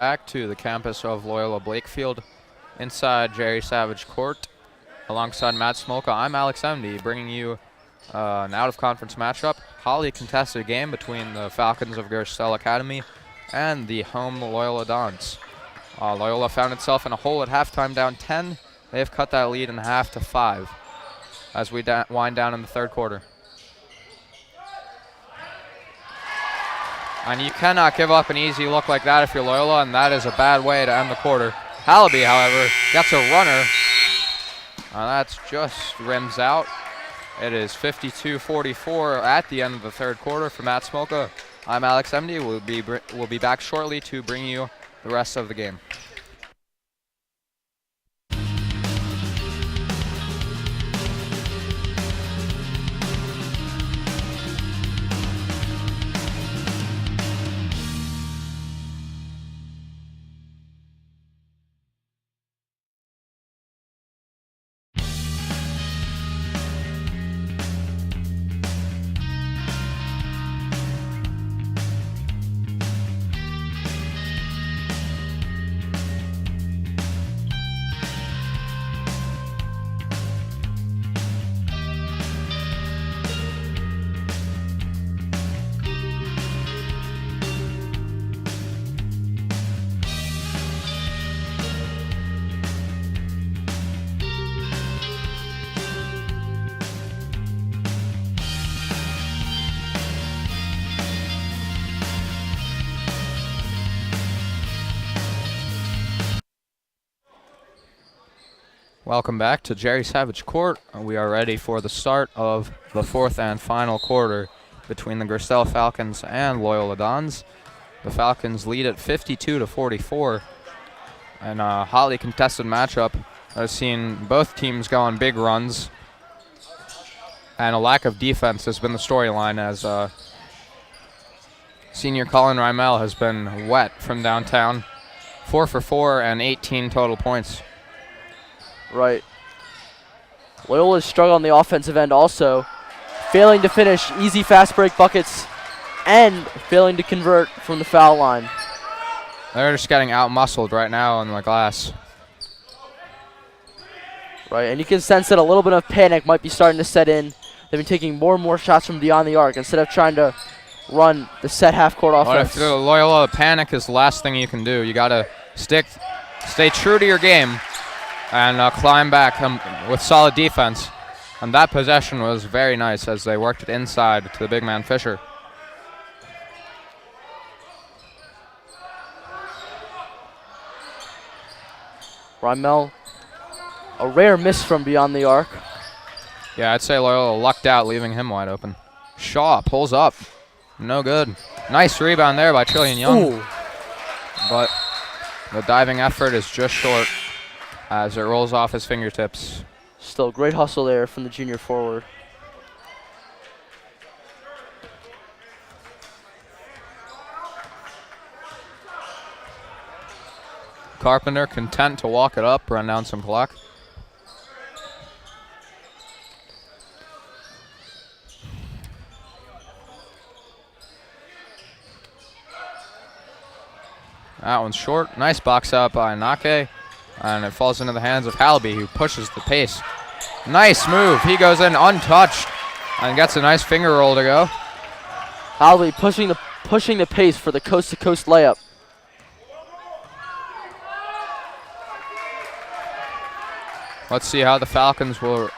Back to the campus of Loyola Blakefield, inside Jerry Savage Court, alongside Matt Smolka. I'm Alex Emdy, bringing you an out-of-conference matchup, highly contested game between the Falcons of Gerstell Academy and the home Loyola Dons. Loyola found itself in a hole at halftime, down 10. They have cut that lead in half to 5 as we wind down in the third quarter. And you cannot give up an easy look like that if you're Loyola, and that is a bad way to end the quarter. Hallaby, however, gets a runner. That's just rims out. It is 52-44 at the end of the third quarter for Matt Smolka. I'm Alex Emdy. We'll be back shortly to bring you the rest of the game. Welcome back to Jerry Savage Court. We are ready for the start of the fourth and final quarter between the Gerstell Falcons and Loyola Dons. The Falcons lead at 52-44, and a highly contested matchup. I've seen both teams go on big runs, and a lack of defense has been the storyline as senior Colin Rymel has been wet from downtown. 4 for 4 and 18 total points. Right. Loyola's struggled on the offensive end also, failing to finish easy fast break buckets and failing to convert from the foul line. They're just getting out-muscled right now on the glass. Right, and you can sense that a little bit of panic might be starting to set in. They've been taking more and more shots from beyond the arc instead of trying to run the set half-court offense. But if Loyola, panic is the last thing you can do. You got to stay true to your game and climb back with solid defense. And that possession was very nice as they worked it inside to the big man Fisher. Rymel A rare miss from beyond the arc. Yeah, I'd say Loyola lucked out, leaving him wide open. Shaw pulls up. No good. Nice rebound there by Trillian Young. Ooh. But the diving effort is just short as it rolls off his fingertips. Still great hustle there from the junior forward. Carpenter content to walk it up, run down some clock. That one's short. Nice box out by Nake. And it falls into the hands of Halby, who pushes the pace. Nice move. He goes in untouched and gets a nice finger roll to go. Halby pushing the pace for the coast-to-coast layup. Let's see how the Falcons will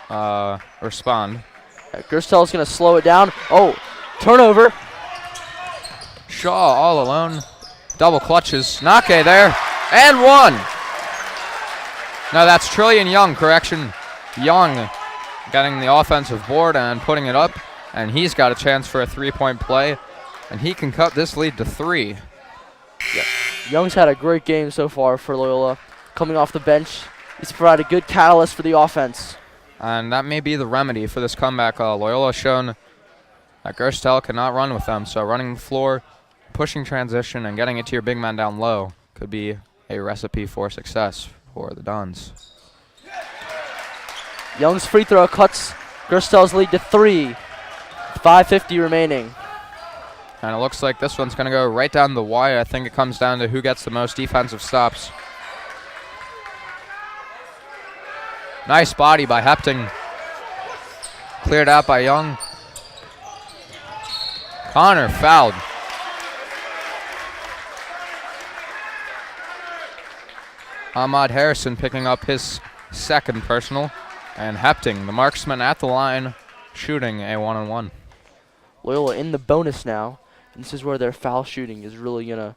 respond. Gerstell's going to slow it down. Oh, turnover. Shaw all alone. Double clutches. Nake there. And one. No, that's Trillian Young, correction. Young getting the offensive board and putting it up. And he's got a chance for a three-point play. And he can cut this lead to 3. Yep. Young's had a great game so far for Loyola. Coming off the bench, he's provided a good catalyst for the offense. And that may be the remedy for this comeback. Loyola has shown that Gerstell cannot run with them. So running the floor, pushing transition, and getting it to your big man down low could be a recipe for success for the Dons. Young's free throw cuts Gerstell's lead to 3. 5:50 remaining. And it looks like this one's going to go right down the wire. I think it comes down to who gets the most defensive stops. Nice body by Hepting. Cleared out by Young. Connor fouled. Ahmad Harrison picking up his second personal. And Hepting, the marksman at the line, shooting a one-on-one. Loyola in the bonus now. And this is where their foul shooting is really going to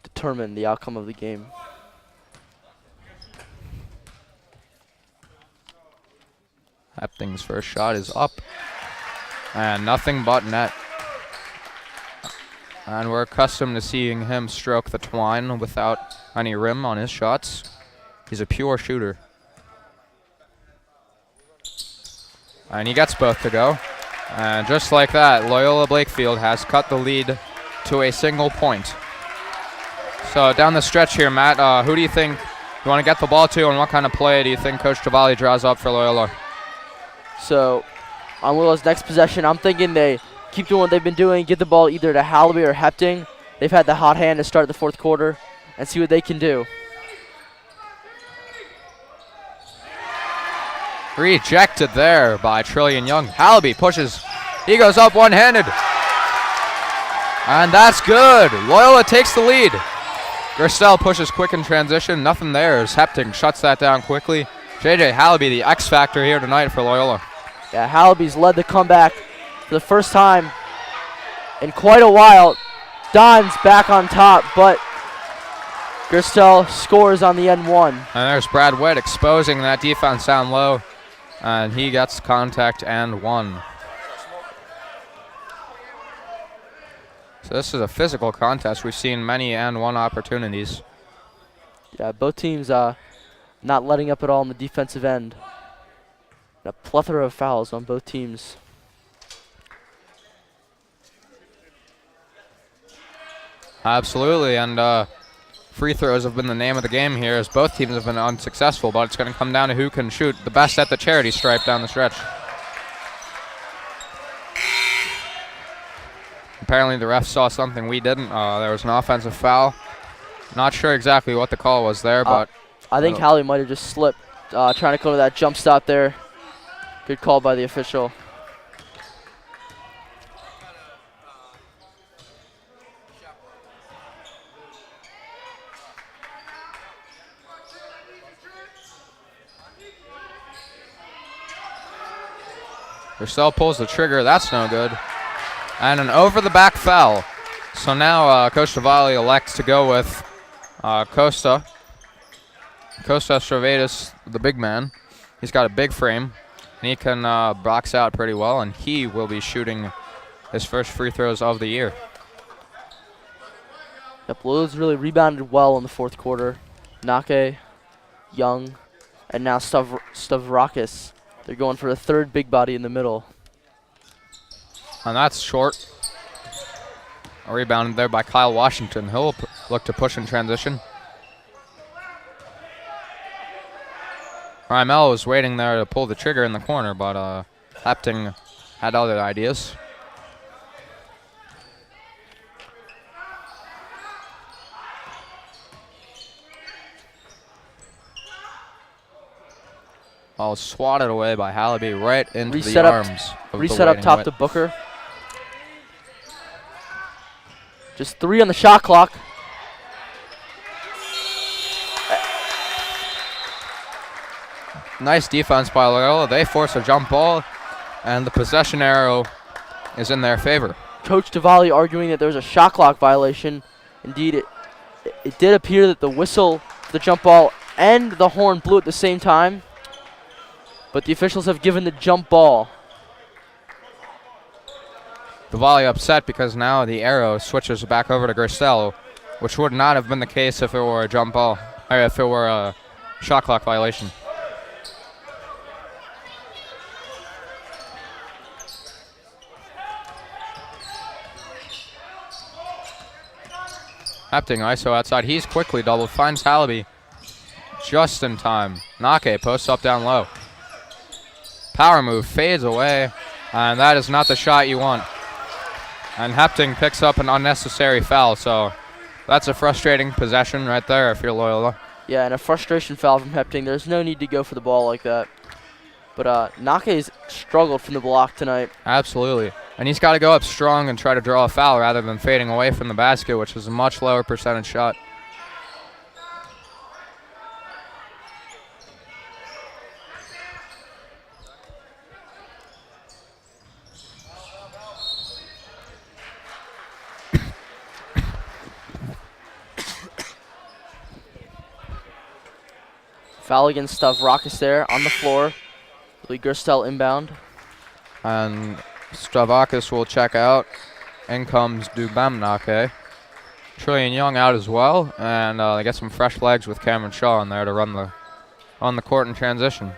determine the outcome of the game. Hepting's first shot is up. And nothing but net. And we're accustomed to seeing him stroke the twine without any rim on his shots. He's a pure shooter. And he gets both to go. And just like that, Loyola Blakefield has cut the lead to a single point. So down the stretch here, Matt, who do you think you want to get the ball to, and what kind of play do you think Coach Tavalli draws up for Loyola? So on Loyola's next possession, I'm thinking they keep doing what they've been doing, get the ball either to Halby or Hepting. They've had the hot hand to start the fourth quarter, and see what they can do. Rejected there by Trillian Young. Halby pushes. He goes up one-handed. And that's good. Loyola takes the lead. Gerstell pushes quick in transition. Nothing there as Hepting shuts that down quickly. J.J. Halby, the X factor here tonight for Loyola. Yeah, Halby's led the comeback for the first time in quite a while. Don's back on top, but Gerstell scores on the end one. And there's Brad Witt exposing that defense down low. And he gets contact and one. So this is a physical contest. We've seen many and one opportunities. Yeah, both teams not letting up at all on the defensive end. A plethora of fouls on both teams. Absolutely, and free throws have been the name of the game here as both teams have been unsuccessful, but it's going to come down to who can shoot the best at the charity stripe down the stretch. Apparently the ref saw something we didn't. There was an offensive foul. Not sure exactly what the call was there, but I think Halby might have just slipped trying to go to that jump stop there. Good call by the official. Gerstell pulls the trigger. That's no good. And an over-the-back foul. So now Coach Tavalli elects to go with Costa Stravedis, the big man. He's got a big frame, and he can box out pretty well, and he will be shooting his first free throws of the year. Yep, Loyola's really rebounded well in the fourth quarter. Nake, Young, and now Stavrakis. They're going for a third big body in the middle. And that's short. Rebounded there by Kyle Washington. He'll look to push in transition. Rymel was waiting there to pull the trigger in the corner, but Hepting had other ideas. Ball swatted away by Hallaby right into Reset the up arms of Reset the up waiting top Witt. to Booker. Just 3 on the shot clock. Nice defense by Loyola. They force a jump ball, and the possession arrow is in their favor. Coach Tavalli arguing that there was a shot clock violation. Indeed, it did appear that the whistle for the jump ball and the horn blew at the same time, but the officials have given the jump ball. The volley upset because now the arrow switches back over to Gerstell, which would not have been the case if it were a jump ball, or if it were a shot clock violation. Hepting ISO outside. He's quickly doubled. Finds Hallaby just in time. Nake posts up down low. Power move fades away, and that is not the shot you want. And Hepting picks up an unnecessary foul, so that's a frustrating possession right there if you're Loyola. Yeah, and a frustration foul from Hepting. There's no need to go for the ball like that. But Nake's struggled from the block tonight. Absolutely. And he's got to go up strong and try to draw a foul rather than fading away from the basket, which is a much lower percentage shot. Foul against Stavrakis there on the floor. Lee Gerstell inbound. And Stavrakis will check out. In comes Dubamnake. Trillian Young out as well. And they get some fresh legs with Cameron Shaw in there to run the court in transition.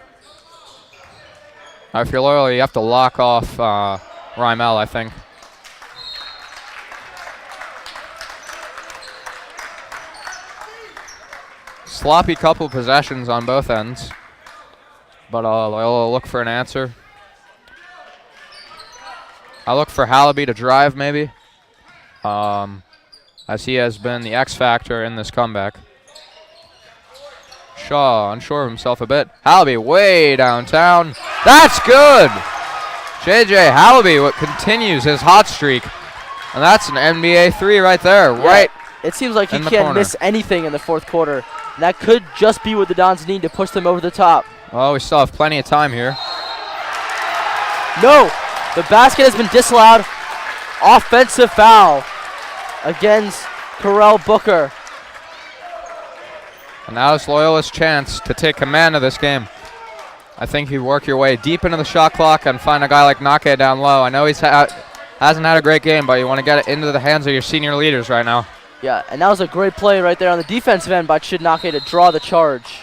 If you're Loyola, you have to lock off Rymel, I think. Sloppy couple possessions on both ends. But Loyola look for an answer. I look for Hallaby to drive, maybe, as he has been the X factor in this comeback. Shaw unsure of himself a bit. Hallaby way downtown. That's good. J.J. Hallaby continues his hot streak, and that's an NBA 3 right there, Yeah, right. It seems like he in the can't corner. miss anything in the fourth quarter. And that could just be what the Dons need to push them over the top. Well, we still have plenty of time here. No, the basket has been disallowed. Offensive foul against Karel Booker. And now it's Loyola's chance to take command of this game. I think you work your way deep into the shot clock and find a guy like Nake down low. I know he's hasn't had a great game, but you want to get it into the hands of your senior leaders right now. Yeah, and that was a great play right there on the defensive end by Chidnake to draw the charge.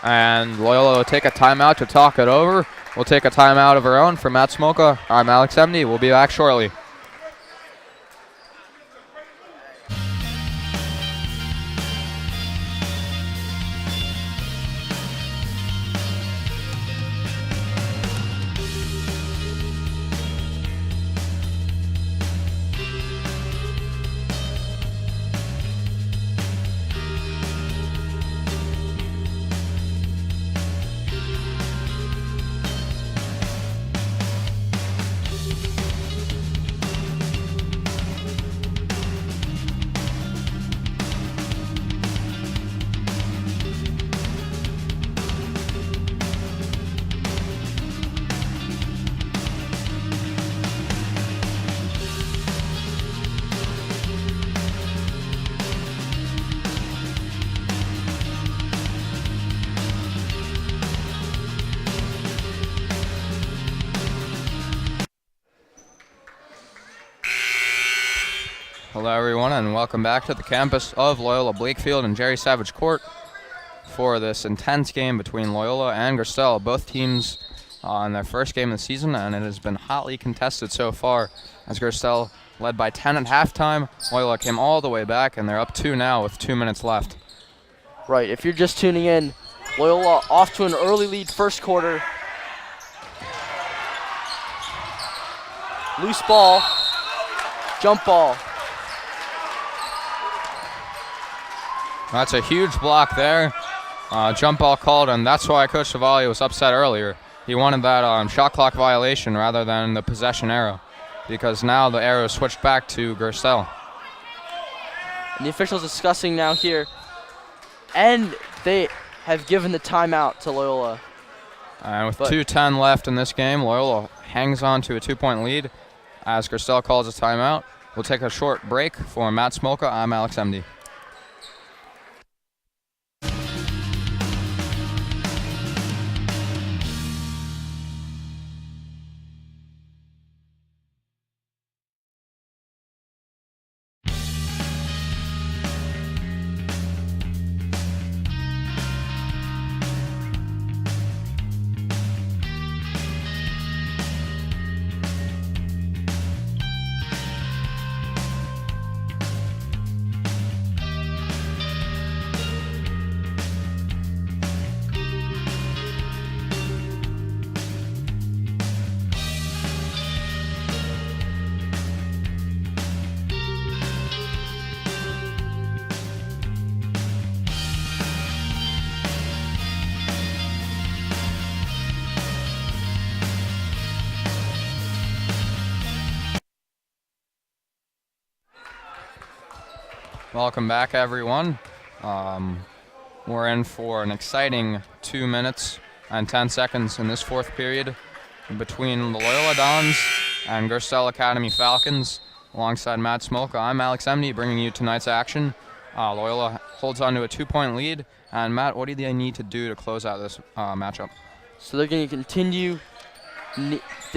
And Loyola will take a timeout to talk it over. We'll take a timeout of our own. For Matt Smolka, I'm Alex Emdy. We'll be back shortly. Hello everyone and welcome back to the campus of Loyola Blakefield and Jerry Savage Court for this intense game between Loyola and Gerstell. Both teams in their first game of the season, and it has been hotly contested so far as Gerstell led by 10 at halftime. Loyola came all the way back and they're up 2 now with 2 minutes left. Right, if you're just tuning in, Loyola off to an early lead first quarter. Loose ball, jump ball. That's a huge block there. Jump ball called, and that's why Coach Savali was upset earlier. He wanted that shot clock violation rather than the possession arrow, because now the arrow switched back to Gerstell. And the officials discussing now here, and they have given the timeout to Loyola. And with 2:10 left in this game, Loyola hangs on to a 2-point lead as Gerstell calls a timeout. We'll take a short break. For Matt Smolka, I'm Alex Emdy. Welcome back, everyone. We're in for an exciting 2 minutes and 10 seconds in this fourth period between the Loyola Dons and Gerstell Academy Falcons. Alongside Matt Smolka, I'm Alex Emdy bringing you tonight's action. Loyola holds on to a 2-point lead. And Matt, what do they need to do to close out this matchup? So they're going to continue.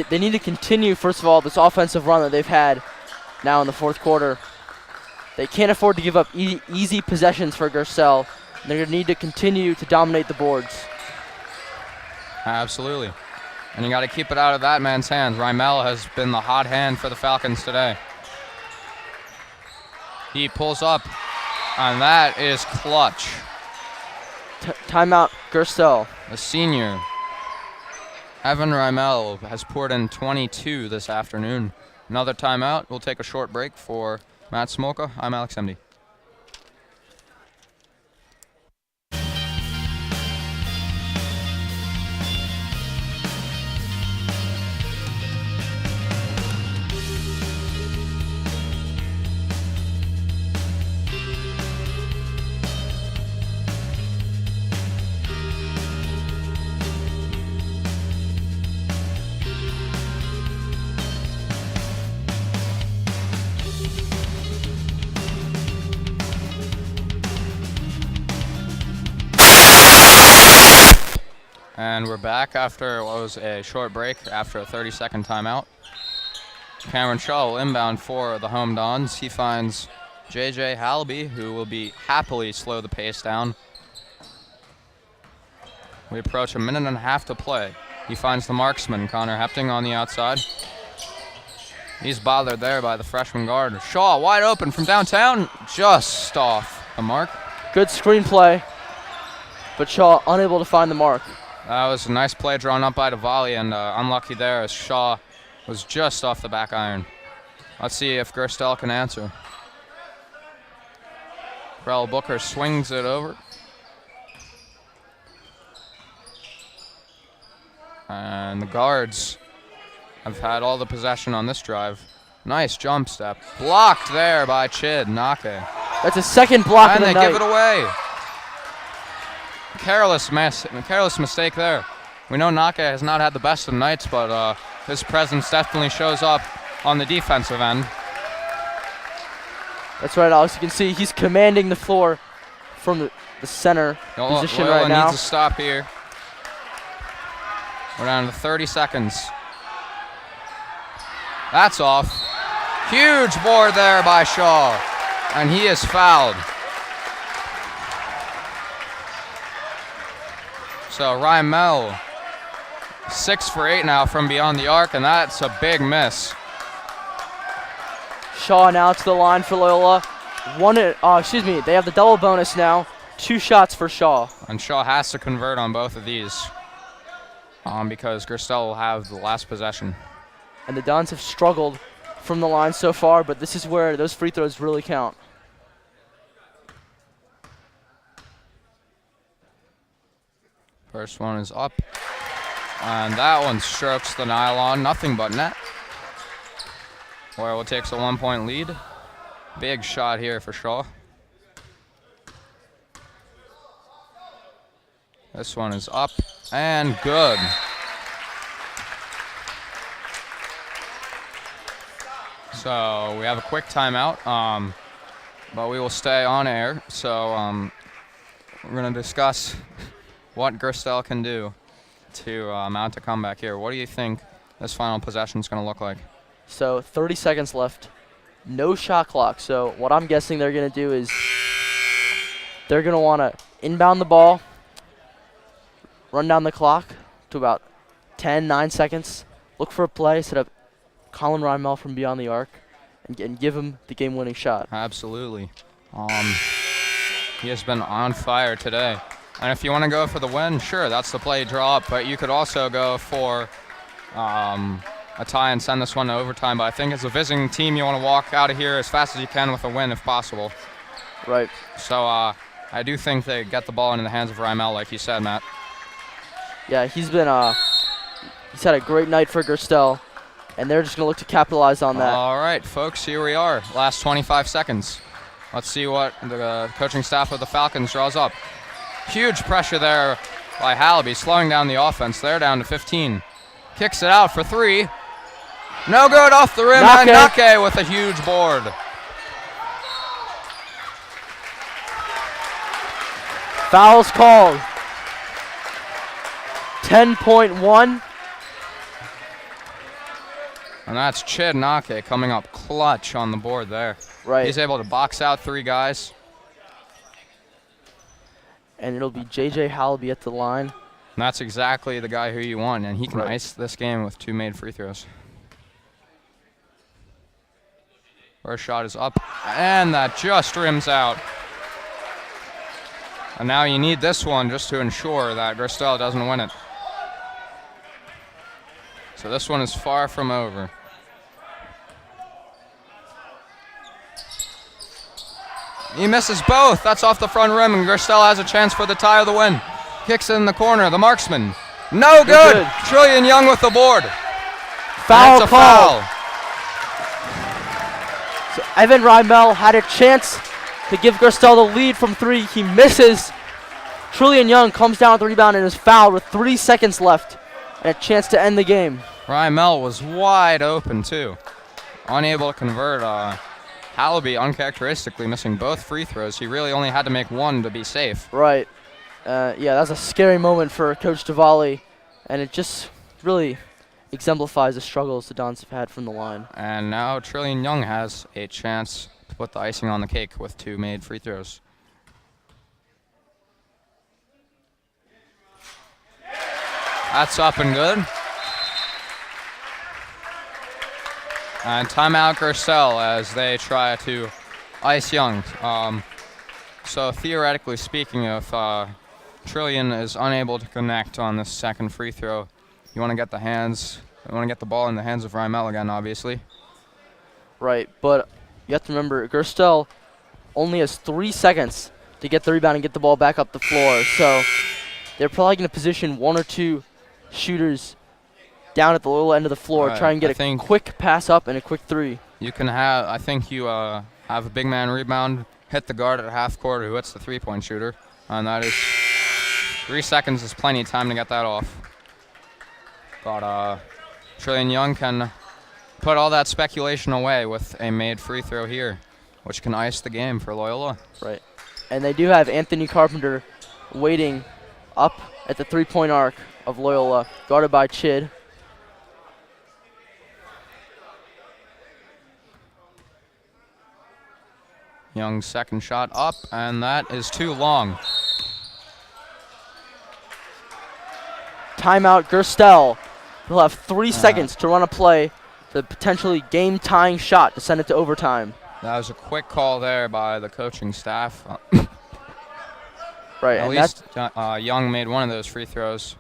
They need to continue, first of all, this offensive run that they've had now in the fourth quarter. They can't afford to give up easy possessions for Gerstell. They're going to need to continue to dominate the boards. Absolutely. And you got to keep it out of that man's hands. Rymel has been the hot hand for the Falcons today. He pulls up, and that is clutch. Timeout, Gerstell. The senior, Evan Rymel, has poured in 22 this afternoon. Another timeout. We'll take a short break. For Matt Smolka, I'm Alex Emdy. And we're back after what was a short break after a 30-second timeout. Cameron Shaw will inbound for the home Dons. He finds J.J. Halby, who will be happily slow the pace down. We approach a minute and a half to play. He finds the marksman, Connor Hepting, on the outside. He's bothered there by the freshman guard. Shaw wide open from downtown, just off the mark. Good screenplay, but Shaw unable to find the mark. That was a nice play drawn up by DeValle, and unlucky there as Shaw was just off the back iron. Let's see if Gerstell can answer. Rel Booker swings it over. And the guards have had all the possession on this drive. Nice jump step. Blocked there by Chid Nake. That's a second block and of the they night. give it away. Careless mistake there. We know Nake has not had the best of nights, but his presence definitely shows up on the defensive end. That's right, Alex. You can see he's commanding the floor from the center position Loyola right now. needs to stop here. We're down to 30 seconds. That's off. Huge board there by Shaw, and he is fouled. So Rymel, 6 for 8 now from beyond the arc, and that's a big miss. Shaw now to the line for Loyola. They have the double bonus now. 2 shots for Shaw. And Shaw has to convert on both of these because Gerstell will have the last possession. And the Dons have struggled from the line so far, but this is where those free throws really count. First one is up, and that one strokes the nylon, nothing but net. Loyola takes a 1-point lead. Big shot here for Shaw. This one is up and good. So we have a quick timeout, but we will stay on air. So we're going to discuss what Gerstell can do to mount a comeback here. What do you think this final possession is going to look like? So 30 seconds left. No shot clock. So what I'm guessing they're going to do is they're going to want to inbound the ball, run down the clock to about 9 seconds, look for a play, set up Colin Rymel from beyond the arc, and give him the game-winning shot. Absolutely. He has been on fire today. And if you want to go for the win, sure, that's the play, draw up. But you could also go for a tie and send this one to overtime. But I think as a visiting team, you want to walk out of here as fast as you can with a win if possible. Right. So I do think they get the ball into the hands of Rymel, like you said, Matt. Yeah, he's had a great night for Gerstell, and they're just going to look to capitalize on that. All right, folks, here we are. Last 25 seconds. Let's see what the coaching staff of the Falcons draws up. Huge pressure there by Hallaby, slowing down the offense. They're down to 15. Kicks it out for 3. No good off the rim, and Nake with a huge board. Fouls called. 10.1. And that's Chid Nake coming up clutch on the board there. Right. He's able to box out 3 guys. And it'll be J.J. Hallaby at the line. And that's exactly the guy who you want, and he can ice this game with 2 made free throws. First shot is up, and that just rims out. And now you need this one just to ensure that Gerstell doesn't win it. So this one is far from over. He misses both. That's off the front rim, and Gerstell has a chance for the tie of the win. Kicks it in the corner. The marksman. No good. Trillion Young with the board. Foul That's a call. foul. So Evan Rymel had a chance to give Gerstell the lead from 3. He misses. Trillion Young comes down with the rebound and is fouled with 3 seconds left and a chance to end the game. Rymel was wide open, too. Unable to convert. Hallaby uncharacteristically missing both free throws. He really only had to make 1 to be safe. Right. Yeah, that's a scary moment for Coach Diwali, and it just really exemplifies the struggles the Dons have had from the line. And now Trillion Young has a chance to put the icing on the cake with 2 made free throws. That's up and good. And timeout Gerstell as they try to ice Young. So theoretically speaking, if Trillion is unable to connect on this second free throw, you want to get the ball in the hands of Rymel again, obviously. Right, but you have to remember, Gerstell only has 3 seconds to get the rebound and get the ball back up the floor. So they're probably going to position 1 or 2 shooters down at the lower end of the floor, try and get a quick pass up and a quick 3. You can have, I think you have a big man rebound, hit the guard at half court who hits the 3-point shooter, and that is 3 seconds is plenty of time to get that off. But Trillion Young can put all that speculation away with a made free throw here, which can ice the game for Loyola. Right. And they do have Anthony Carpenter waiting up at the 3-point arc of Loyola, guarded by Chid. Young's second shot up, and that is too long. Timeout, Gerstell. He'll have 3 seconds to run a play, the potentially game-tying shot to send it to overtime. That was a quick call there by the coaching staff. Right, At and least Young made one of those free throws.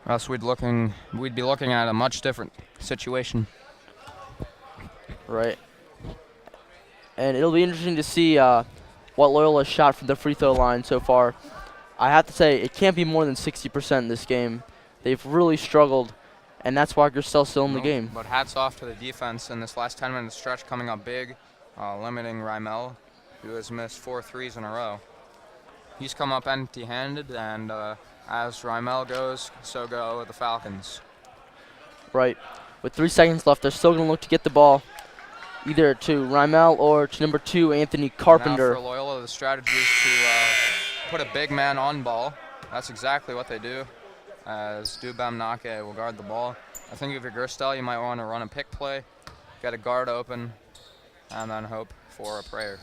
Or else we'd be looking at a much different situation. right. And it'll be interesting to see what Loyola shot from the free throw line so far. I have to say, it can't be more than 60% in this game. They've really struggled, and that's why Gerstell's still in the game. But hats off to the defense in this last 10-minute stretch, coming up big, limiting Rymel, who has missed 4 threes in a row. He's come up empty-handed, and as Rymel goes, so go the Falcons. Right. With 3 seconds left, they're still going to look to get the ball either to Rymel or to number 2, Anthony Carpenter. Now for Loyola, the strategy is to put a big man on ball. That's exactly what they do, as Dubem Nake will guard the ball. I think if you're Gerstell, you might want to run a pick play, get a guard open, and then hope for a prayer.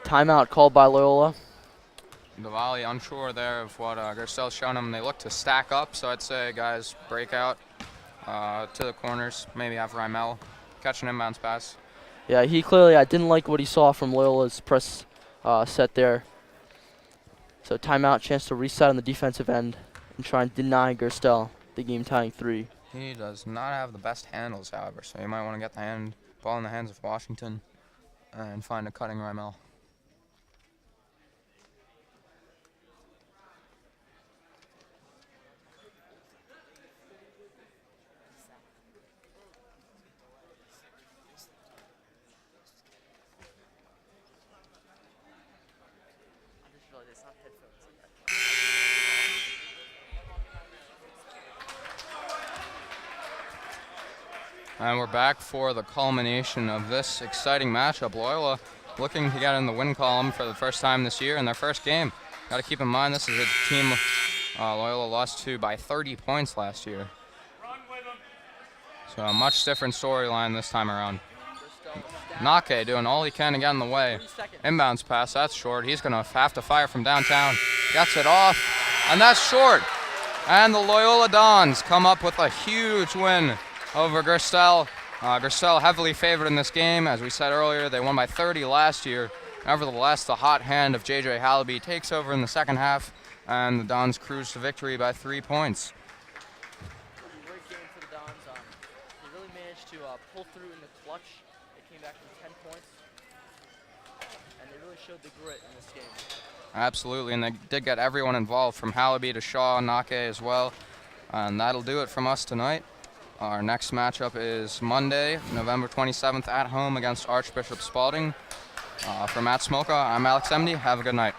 Timeout called by Loyola. The volley unsure there of what Gerstell's shown them. They look to stack up, so I'd say guys break out to the corners, maybe have Rymel catch an inbounds pass. Yeah, he clearly didn't like what he saw from Loyola's press set there. So timeout, chance to reset on the defensive end and try and deny Gerstell the game-tying 3. He does not have the best handles, however, so you might want to get the ball in the hands of Washington and find a cutting Rymel. And we're back for the culmination of this exciting matchup. Loyola looking to get in the win column for the first time this year in their first game. Got to keep in mind this is a team Loyola lost to by 30 points last year. So a much different storyline this time around. Nake doing all he can to get in the way. Inbounds pass, that's short. He's going to have to fire from downtown. Gets it off, and that's short. And the Loyola Dons come up with a huge win over Gerstell. Gerstell heavily favored in this game. As we said earlier, they won by 30 last year. Nevertheless, the hot hand of J.J. Hallaby takes over in the second half, and the Dons cruise to victory by 3 points. Great game for the Dons. They really managed to pull through in the clutch. They came back from 10 points, and they really showed the grit in this game. Absolutely, and they did get everyone involved, from Hallaby to Shaw and Nake as well. And that'll do it from us tonight. Our next matchup is Monday, November 27th at home against Archbishop Spalding. For Matt Smolka, I'm Alex Emdy. Have a good night.